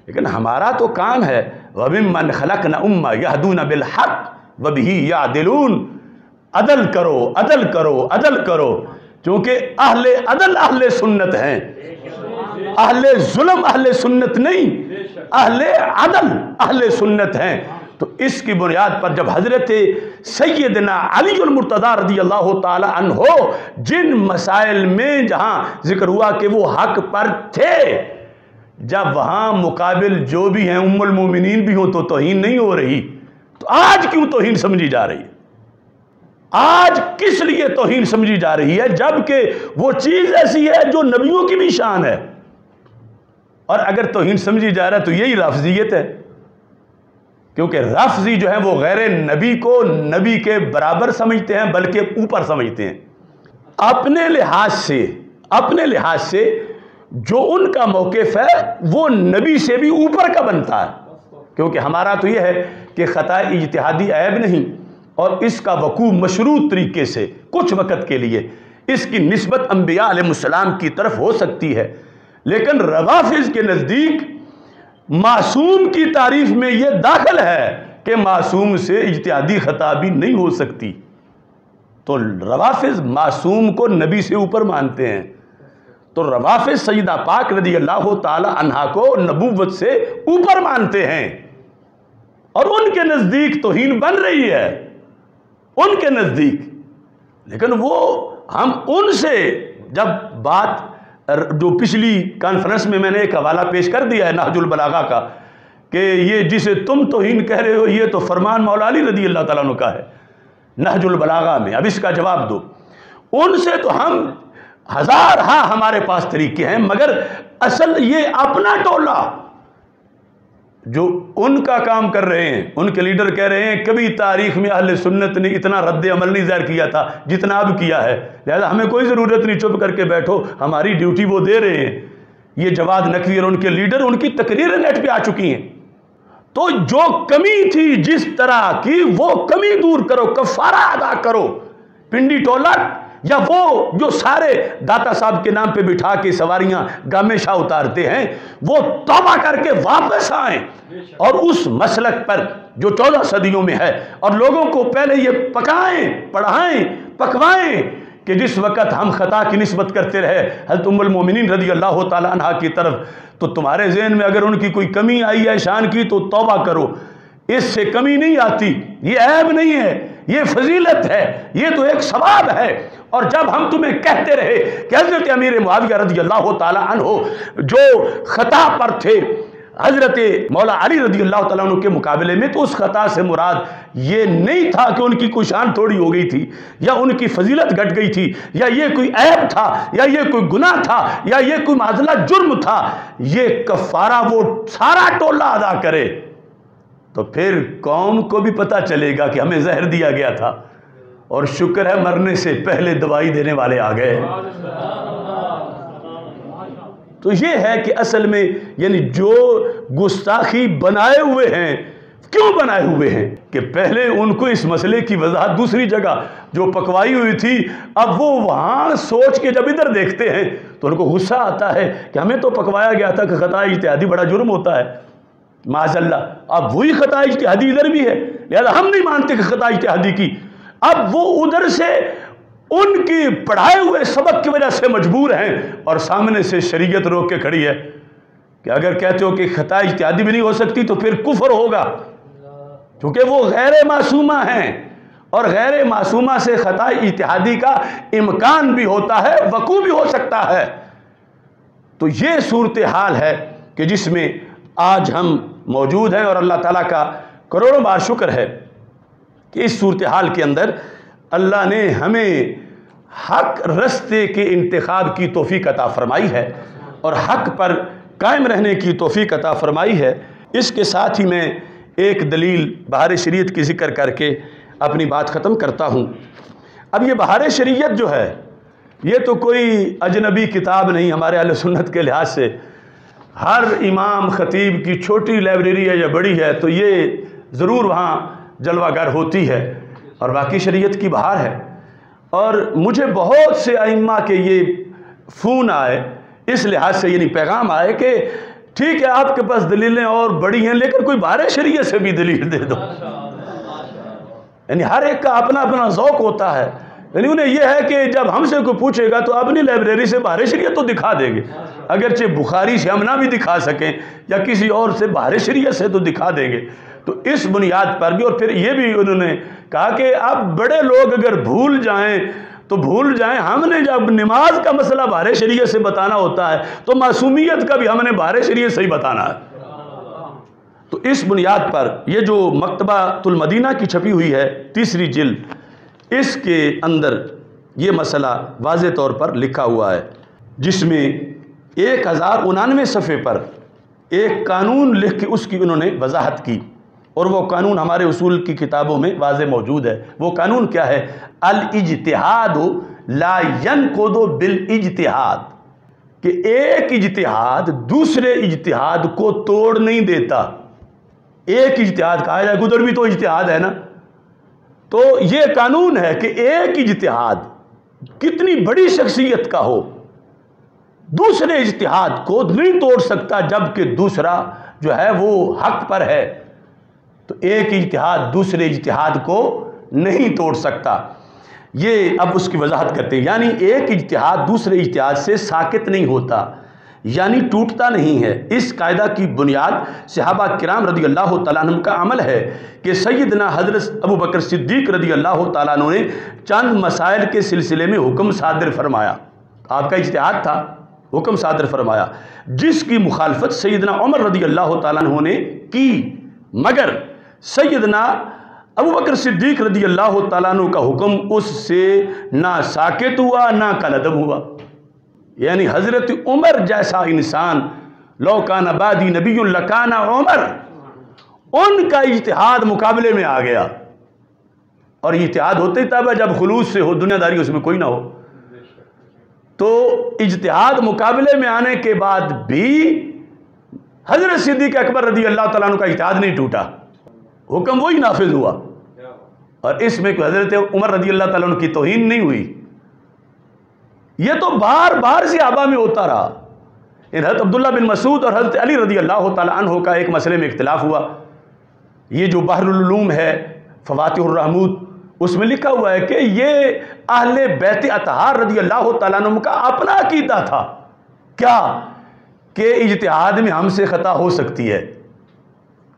لیکن ہمارا تو کام ہے وَمِمَّنْ خَلَقْنَا أُمَّةً يَهْدُونَ بِالْحَقِّ وَبِهِ يَعْدِلُونَ۔ عدل کرو، عدل کرو، عدل کرو، چونکہ اہل عدل اہل سنت ہیں، اہل ظلم اہل سنت نہیں، اہل عدل اہل سنت ہیں۔ تو اس کی بنیاد پر جب حضرت سیدنا علی المرتضیٰ رضی اللہ تعالی عنہ جن مسائل میں جہاں ذکر ہوا کہ وہ حق پر تھے، جب وہاں مقابل جو بھی ہیں ام المومنین بھی ہوں تو توہین نہیں ہو رہی، تو آج کیوں توہین سمجھی جا رہی ہے؟ آج کس لیے توہین سمجھی جا رہی ہے جبکہ وہ چیز ایسی ہے جو نبیوں کی بھی شان ہے؟ اور اگر توہین سمجھی جا رہا ہے تو یہی رافضیت ہے، کیونکہ رافضی جو ہیں وہ غیر نبی کو نبی کے برابر سمجھتے ہیں بلکہ اوپر سمجھتے ہیں۔ اپنے لحاظ سے جو ان کا موقف ہے وہ نبی سے بھی اوپر کا بنتا ہے، کیونکہ ہمارا تو یہ ہے کہ خطا اجتہادی عیب نہیں، اور اس کا وقوع مشروط طریقے سے کچھ وقت کے لیے اس کی نسبت انبیاء علیہ السلام کی طرف ہو سکتی ہے، لیکن روافض کے نزدیک معصوم کی تعریف میں یہ داخل ہے کہ معصوم سے اجتہادی خطا بھی نہیں ہو سکتی۔ تو روافض معصوم کو نبی سے اوپر مانتے ہیں، تو روافض سیدہ پاک رضی اللہ تعالی عنہا کو نبوت سے اوپر مانتے ہیں، اور ان کے نزدیک توہین بن رہی ہے، ان کے نزدیک۔ لیکن وہ ہم ان سے جب بات جو پچھلی کانفرنس میں نے ایک حوالہ پیش کر دیا ہے نہج البلاغہ کا کہ یہ جسے تم توہین کہہ رہے ہو یہ تو فرمان مولا علی رضی اللہ تعالیٰ عنہ کا ہے نہج البلاغہ میں، اب اس کا جواب دو۔ ان سے تو ہم ہزارہا ہمارے پاس طریقے ہیں، مگر اصل یہ اپنا ٹولہ جو ان کا کام کر رہے ہیں، ان کے لیڈر کہہ رہے ہیں کبھی تاریخ میں اہل سنت نے اتنا رد عمل نہیں ظاہر کیا تھا جتنا اب کیا ہے، لہذا ہمیں کوئی ضرورت نہیں، چپ کر کے بیٹھو، ہماری ڈیوٹی وہ دے رہے ہیں۔ یہ جواد نقوی اور ان کے لیڈر، ان کی تقریریں نیٹ پہ آ چکی ہیں۔ تو جو کمی تھی جس طرح کی وہ کمی دور کرو، کفارہ ادا کرو۔ پنڈی ٹولہ یا وہ جو سارے داتا صاحب کے نام پہ بٹھا کے سواریاں گامے شاہ اتارتے ہیں، وہ توبہ کر کے واپس آئیں اور اس مسلک پر جو 14 صدیوں میں ہے، اور لوگوں کو پہلے یہ پکائیں، پڑھائیں، پکوائیں کہ جس وقت ہم خطا کی نسبت کرتے رہے حضرت ام المومنین رضی اللہ تعالی عنہا کی طرف، تو تمہارے ذہن میں اگر ان کی کوئی کمی آئی ہے شان کی تو توبہ کرو، اس سے کمی نہیں آتی، یہ عیب نہیں ہے، یہ فضیلت ہے، یہ تو ایک ثواب ہے۔ اور جب ہم تمہیں کہتے رہے کہ حضرت امیر معاویہ رضی اللہ تعالی عنہ جو خطا پر تھے حضرت مولا علی رضی اللہ تعالیٰ عنہ کے مقابلے میں، تو اس خطا سے مراد یہ نہیں تھا کہ ان کی کوئی شان تھوڑی ہو گئی تھی، یا ان کی فضیلت گھٹ گئی تھی، یا یہ کوئی عیب تھا، یا یہ کوئی گناہ تھا، یا یہ کوئی معذلہ جرم تھا۔ یہ کفارہ وہ سارا ٹولہ ادا کرے تو پھر قوم کو بھی پتہ چلے گا کہ ہمیں زہر دیا گیا تھا، اور شکر ہے مرنے سے پہلے دوائی دینے والے آ گئے۔ تو یہ ہے کہ اصل میں یعنی جو گستاخی بنائے ہوئے ہیں، کیوں بنائے ہوئے ہیں کہ پہلے ان کو اس مسئلے کی وضاحت دوسری جگہ جو پکوائی ہوئی تھی، اب وہ وہاں سوچ کے جب ادھر دیکھتے ہیں تو ان کو غصہ آتا ہے کہ ہمیں تو پکوایا گیا تھا کہ خطا اجتہادی بڑا جرم ہوتا ہے، معاذ اللہ۔ اب وہی خطا اجتہادی ادھر بھی ہے، لہذا ہم نہیں مانتے کہ خطا اجتہادی کی۔ اب وہ ادھر سے ان کی پڑھائے ہوئے سبق کی وجہ سے مجبور ہیں، اور سامنے سے شریعت روک کے کھڑی ہے کہ اگر کہتے ہو کہ خطا اجتہادی بھی نہیں ہو سکتی تو پھر کفر ہوگا، کیونکہ وہ غیر معصومہ ہیں، اور غیر معصومہ سے خطا اجتہادی کا امکان بھی ہوتا ہے، وقوع بھی ہو سکتا ہے۔ تو یہ صورتحال ہے کہ جس میں آج ہم موجود ہیں، اور اللہ تعالیٰ کا کروڑوں بار شکر ہے کہ اس صورتحال کے اندر اللہ نے ہمیں حق رستے کے انتخاب کی توفیق عطا فرمائی ہے، اور حق پر قائم رہنے کی توفیق عطا فرمائی ہے۔ اس کے ساتھ ہی میں ایک دلیل بہار شریعت کی ذکر کر کے اپنی بات ختم کرتا ہوں۔ اب یہ بہار شریعت جو ہے یہ تو کوئی اجنبی کتاب نہیں ہمارے اہل سنت کے لحاظ سے، ہر امام خطیب کی چھوٹی لائبریری ہے یا بڑی ہے تو یہ ضرور وہاں جلوہ گر ہوتی ہے، اور باقی شریعت کی بہار ہے۔ اور مجھے بہت سے ائمہ کے یہ فون آئے، اس لحاظ سے یعنی پیغام آئے کہ ٹھیک ہے آپ کے پاس دلیلیں اور بڑی ہیں لیکن کوئی بہار شریعت سے بھی دلیل دے دو۔ یعنی ہر ایک کا اپنا اپنا ذوق ہوتا ہے، یعنی انہیں یہ ہے کہ جب ہم سے کوئی پوچھے گا تو اپنی لائبریری سے بہار شریعت تو دکھا دیں گے، اگرچہ بخاری سے ہم نہ بھی دکھا سکیں یا کسی اور سے بہار شریعت سے تو دکھا دیں گے۔ تو اس بنیاد پر بھی، اور پھر یہ بھی انہوں نے کہا کہ اب بڑے لوگ اگر بھول جائیں تو بھول جائیں، ہم نے جب نماز کا مسئلہ بہار شریعت سے بتانا ہوتا ہے تو معصومیت کا بھی ہم نے بہار شریعت سے ہی بتانا ہے۔ تو اس بنیاد پر یہ جو مکتبۃ المدینہ کی چھپی ہوئی ہے 3ری جلد، اس کے اندر یہ مسئلہ واضح طور پر لکھا ہوا ہے، جس میں 1099 صفحے پر ایک قانون لکھ کے اس کی انہوں نے وضاحت کی، اور وہ قانون ہمارے اصول کی کتابوں میں واضح موجود ہے۔ وہ قانون کیا ہے؟ الاجتہاد لا ينقض بالاجتہاد، کہ ایک اجتہاد دوسرے اجتہاد کو توڑ نہیں دیتا۔ ایک اجتہاد کہا جائے ادھر بھی تو اجتہاد ہے نا، تو یہ قانون ہے کہ ایک اجتہاد کتنی بڑی شخصیت کا ہو دوسرے اجتہاد کو نہیں توڑ سکتا، جبکہ دوسرا جو ہے وہ حق پر ہے۔ تو ایک اجتہاد دوسرے اجتہاد کو نہیں توڑ سکتا۔ یہ اب اس کی وضاحت کرتے ہیں، یعنی ایک اجتہاد دوسرے اجتہاد سے ساقط نہیں ہوتا، یعنی ٹوٹتا نہیں ہے۔ اس قاعدہ کی بنیاد صحابہ کرام رضی اللہ تعالیٰ عنہ کا عمل ہے کہ سیدنا حضرت ابو بکر صدیق رضی اللہ تعالیٰ عنہ نے چند مسائل کے سلسلے میں حکم صادر فرمایا، آپ کا اجتہاد تھا، حکم صادر فرمایا، جس کی مخالفت سیدنا عمر رضی اللہ تعالیٰ عنہ نے کی، مگر سیدنا ابو بکر صدیق رضی اللہ تعالیٰ عنہ کا حکم اس سے نہ ساکت ہوا نہ کالعدم ہوا۔ یعنی حضرت عمر جیسا انسان، لو کان بعدی نبی لکان عمر، ان کا اجتہاد مقابلے میں آ گیا، اور اجتہاد ہوتے ہی تب ہے جب خلوص سے ہو، دنیا داری اس میں کوئی نہ ہو۔ تو اجتہاد مقابلے میں آنے کے بعد بھی حضرت صدیق اکبر رضی اللہ تعالیٰ عنہ کا اجتہاد نہیں ٹوٹا، حکم وہی نافذ ہوا، اور اس میں کوئی حضرت عمر رضی اللہ تعالیٰ عنہ کی توہین نہیں ہوئی۔ یہ تو بار بار صحابہ میں ہوتا رہا۔ حضرت عبداللہ بن مسعود اور حضرت علی رضی اللہ تعالیٰ عنہ کا ایک مسئلے میں اختلاف ہوا۔ یہ جو بحر العلوم ہے فواتح الرحمود، اس میں لکھا ہوا ہے کہ یہ اہل بیت اطہار رضی اللہ تعالیٰ عنہ کا اپنا عقیدہ تھا، کیا کہ اجتہاد میں ہم سے خطا ہو سکتی ہے،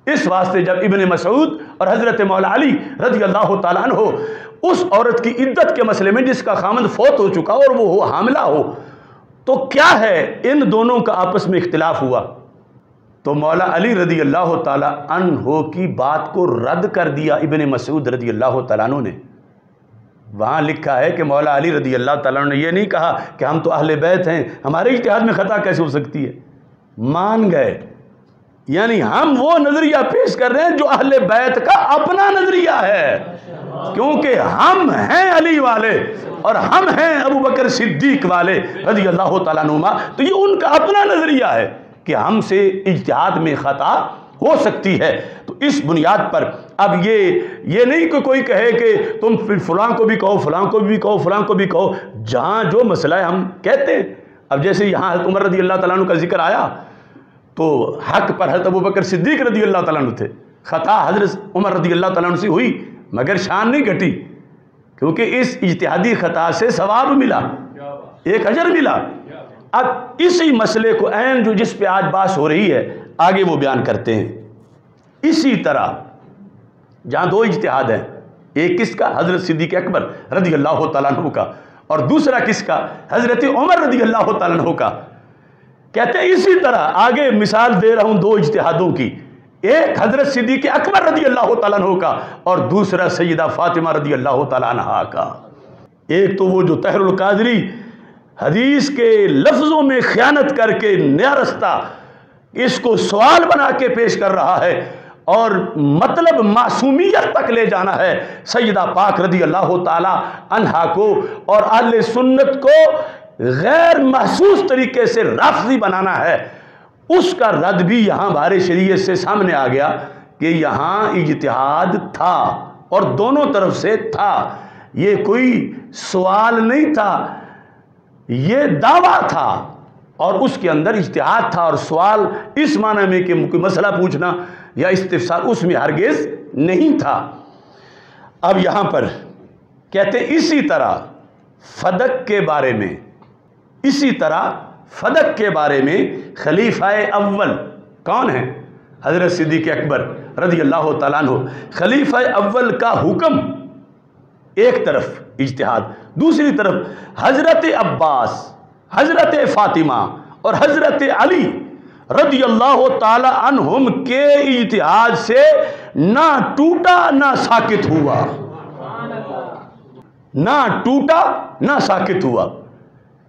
اس واسطے جب ابن مسعود اور حضرت مولا علی رضی اللہ تعالیٰ عنہ اس عورت کی عدت کے مسئلے میں جس کا خامند فوت ہو چکا اور وہ حاملہ ہو تو کیا ہے ان دونوں کا آپس میں اختلاف ہوا، تو مولا علی رضی اللہ تعالیٰ عنہ کی بات کو رد کر دیا ابن مسعود رضی اللہ تعالیٰ عنہ نے۔ وہاں لکھا ہے کہ مولا علی رضی اللہ تعالیٰ عنہ نے یہ نہیں کہا کہ ہم تو اہل بیت ہیں، ہمارے اجتہاد میں خطا کیسے ہو سکتی ہے، مان گئے، یعنی ہم وہ نظریہ پیش کر رہے ہیں جو اہل بیت کا اپنا نظریہ ہے، کیونکہ ہم ہیں علی والے اور ہم ہیں ابو بکر صدیق والے رضی اللہ تعالیٰ عنہما، تو یہ ان کا اپنا نظریہ ہے کہ ہم سے اجتہاد میں خطا ہو سکتی ہے۔ تو اس بنیاد پر اب یہ نہیں کہ کوئی کہے کہ تم پھر فلاں کو بھی کہو، فلاں کو بھی کہو، فلاں کو بھی کہو، جہاں جو مسئلہ ہے ہم کہتے ہیں۔ اب جیسے یہاں حضرت عمر رضی اللہ تعالیٰ عنہ کا ذکر آیا تو حق پر حضرت ابو بکر صدیق رضی اللہ تعالیٰ عنہ تھے، خطا حضرت عمر رضی اللہ تعالیٰ عنہ سے ہوئی مگر شان نہیں گھٹی، کیونکہ اس اجتہادی خطا سے ثواب ملا، ایک اجر ملا۔ اب اسی مسئلے کو عین جو جس پہ آج بحث ہو رہی ہے آگے وہ بیان کرتے ہیں۔ اسی طرح جہاں دو اجتہاد ہیں، ایک کس کا، حضرت صدیق اکبر رضی اللہ تعالیٰ عنہ کا، اور دوسرا کس کا، حضرت عمر رضی اللہ تعالیٰ عنہ کا۔ کہتے ہیں اسی طرح آگے مثال دے رہا ہوں دو اجتہادوں کی، ایک حضرت صدیق اکبر رضی اللہ تعالیٰ عنہ کا اور دوسرا سیدہ فاطمہ رضی اللہ تعالیٰ عنہ کا۔ ایک تو وہ جو طاہر القادری حدیث کے لفظوں میں خیانت کر کے نیا رستہ اس کو سوال بنا کے پیش کر رہا ہے اور مطلب معصومیت تک لے جانا ہے سیدہ پاک رضی اللہ تعالی عنہا کو، اور اہل سنت کو غیر محسوس طریقے سے رافضی بنانا ہے، اس کا رد بھی یہاں بارے شریعت سے سامنے آ گیا کہ یہاں اجتہاد تھا اور دونوں طرف سے تھا، یہ کوئی سوال نہیں تھا، یہ دعویٰ تھا اور اس کے اندر اجتہاد تھا، اور سوال اس معنی میں کہ کوئی مسئلہ پوچھنا یا استفسار اس میں ہرگز نہیں تھا۔ اب یہاں پر کہتے ہیں اسی طرح فدق کے بارے میں، اسی طرح فدق کے بارے میں خلیفہ اول کون ہیں؟ حضرت صدیق اکبر رضی اللہ تعالیٰ عنہ، خلیفہ اول کا حکم ایک طرف اجتہاد، دوسری طرف حضرت عباس، حضرت فاطمہ اور حضرت علی رضی اللہ تعالی عنہم کے اجتہاد سے نہ ٹوٹا نہ ساکت ہوا، نہ ٹوٹا نہ ساکت ہوا۔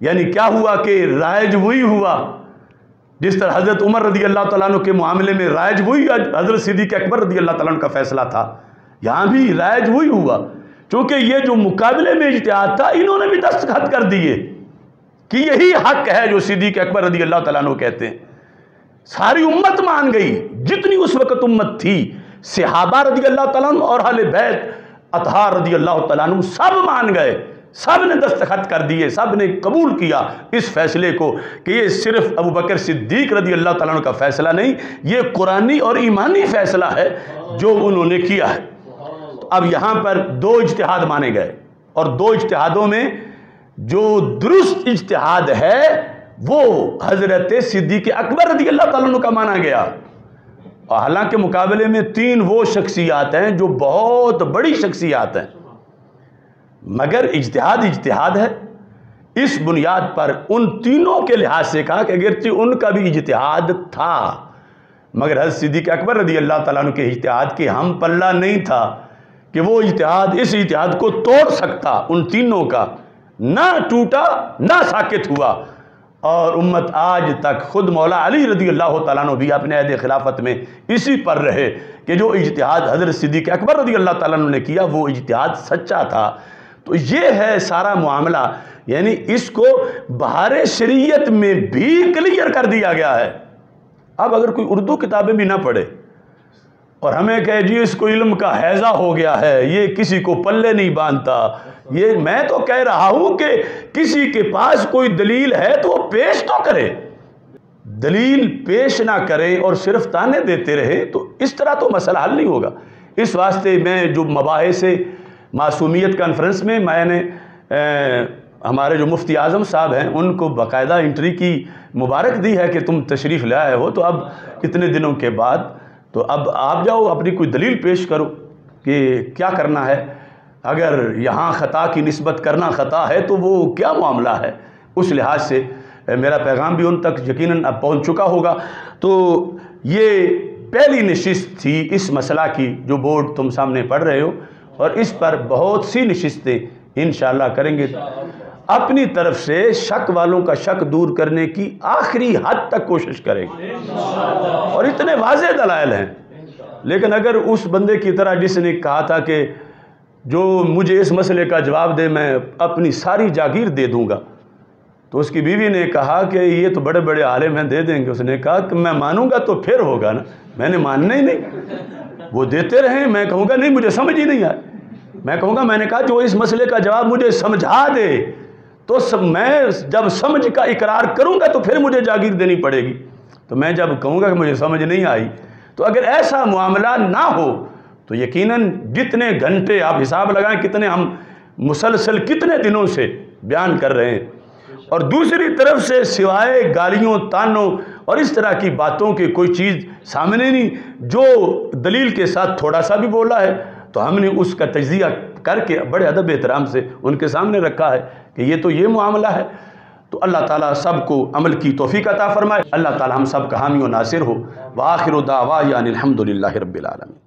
یعنی کیا ہوا کہ رائج وہی ہوا جس طرح حضرت عمر رضی اللہ تعالیٰ عنہ کے معاملے میں رائج وہی حضرت صدیق اکبر رضی اللہ تعالیٰ عنہ کا فیصلہ تھا، یہاں بھی رائج وہی ہوا، چونکہ یہ جو مقابلے میں اجتہاد تھا انہوں نے بھی دستخط کر دیے کہ یہی حق ہے جو صدیق اکبر رضی اللہ تعالیٰ عنہ کہتے ہیں۔ ساری امت مان گئی، جتنی اس وقت امت تھی، صحابہ رضی اللہ تعالیٰ عنہ اور اہل بیت اطہار رضی اللہ تعالیٰ عنہ سب مان گئے، سب نے دستخط کر دیے، سب نے قبول کیا اس فیصلے کو کہ یہ صرف ابو بکر صدیق رضی اللہ تعالیٰ عنہ کا فیصلہ نہیں، یہ قرآنی اور ایمانی فیصلہ ہے جو انہوں نے کیا ہے۔ اب یہاں پر دو اجتہاد مانے گئے، اور دو اجتہادوں میں جو درست اجتہاد ہے وہ حضرت صدیق اکبر رضی اللہ تعالیٰ عنہ کا مانا گیا، اور حالانکہ مقابلے میں تین وہ شخصیات ہیں جو بہت بڑی شخصیات ہیں، مگر اجتہاد اجتہاد ہے۔ اس بنیاد پر ان تینوں کے لحاظ سے کہا کہ اگرچہ ان کا بھی اجتہاد تھا مگر حضرت صدیق اکبر رضی اللہ تعالیٰ عنہ کے اجتہاد کے ہم پلہ نہیں تھا کہ وہ اجتہاد اس اجتہاد کو توڑ سکتا، ان تینوں کا نہ ٹوٹا نہ ساکت ہوا، اور امت آج تک خود مولا علی رضی اللہ تعالیٰ عنہ بھی اپنے عہد خلافت میں اسی پر رہے کہ جو اجتہاد حضرت صدیق اکبر رضی اللہ تعالیٰ عنہ نے کیا وہ اجتہاد سچا تھا۔ تو یہ ہے سارا معاملہ، یعنی اس کو بہار شریعت میں بھی کلیئر کر دیا گیا ہے۔ اب اگر کوئی اردو کتابیں بھی نہ پڑھے اور ہمیں کہے جی اس کو علم کا حیضہ ہو گیا ہے، یہ کسی کو پلے نہیں باندھتا، یہ میں تو کہہ رہا ہوں کہ کسی کے پاس کوئی دلیل ہے تو وہ پیش تو کرے، دلیل پیش نہ کرے اور صرف تانے دیتے رہے تو اس طرح تو مسئلہ حل نہیں ہوگا۔ اس واسطے میں جو مباحث معصومیت کانفرنس میں نے ہمارے جو مفتی اعظم صاحب ہیں ان کو باقاعدہ انٹری کی مبارک دی ہے کہ تم تشریف لائے ہو، تو اب اتنے دنوں کے بعد تو اب آپ جاؤ اپنی کوئی دلیل پیش کرو کہ کیا کرنا ہے. اگر یہاں خطا کی نسبت کرنا خطا ہے تو وہ کیا معاملہ ہے. اس لحاظ سے میرا پیغام بھی ان تک یقیناً اب پہنچ چکا ہوگا. تو یہ پہلی نشست تھی اس مسئلہ کی جو بورڈ تم سامنے پڑھ رہے ہو، اور اس پر بہت سی نشستیں انشاءاللہ کریں گے. اپنی طرف سے شک والوں کا شک دور کرنے کی آخری حد تک کوشش کریں گے، اور اتنے واضح دلائل ہیں. لیکن اگر اس بندے کی طرح جس نے کہا تھا کہ جو مجھے اس مسئلے کا جواب دے میں اپنی ساری جاگیر دے دوں گا، تو اس کی بیوی نے کہا کہ یہ تو بڑے بڑے عالم ہیں، دے دیں گے. اس نے کہا کہ میں مانوں گا تو پھر ہوگا نا، میں نے ماننا ہی نہیں. وہ دیتے رہیں، میں کہوں گا نہیں مجھے سمجھ ہی نہیں آئی. میں کہوں گا میں نے کہا جو اس مسئلے کا جواب مجھے سمجھا دے تو میں جب سمجھ کا اقرار کروں گا تو پھر مجھے جاگیر دینی پڑے گی. تو میں جب کہوں گا کہ مجھے سمجھ نہیں آئی، تو اگر ایسا معاملہ نہ ہو تو یقیناً جتنے گھنٹے آپ حساب لگائیں کتنے ہم مسلسل کتنے دنوں سے بیان کر رہے ہیں، اور دوسری طرف سے سوائے گالیوں تانوں اور اس طرح کی باتوں کے کوئی چیز سامنے نہیں. جو دلیل کے ساتھ تھوڑا سا بھی بولا ہے تو ہم نے اس کا تجزیہ کر کے بڑے ادب احترام سے ان کے سامنے رکھا ہے کہ یہ تو یہ معاملہ ہے. تو اللہ تعالیٰ سب کو عمل کی توفیق عطا فرمائے. اللہ تعالیٰ ہم سب کا حامی و ناصر ہو. وآخر دعوانا الحمدللہ رب العالمین.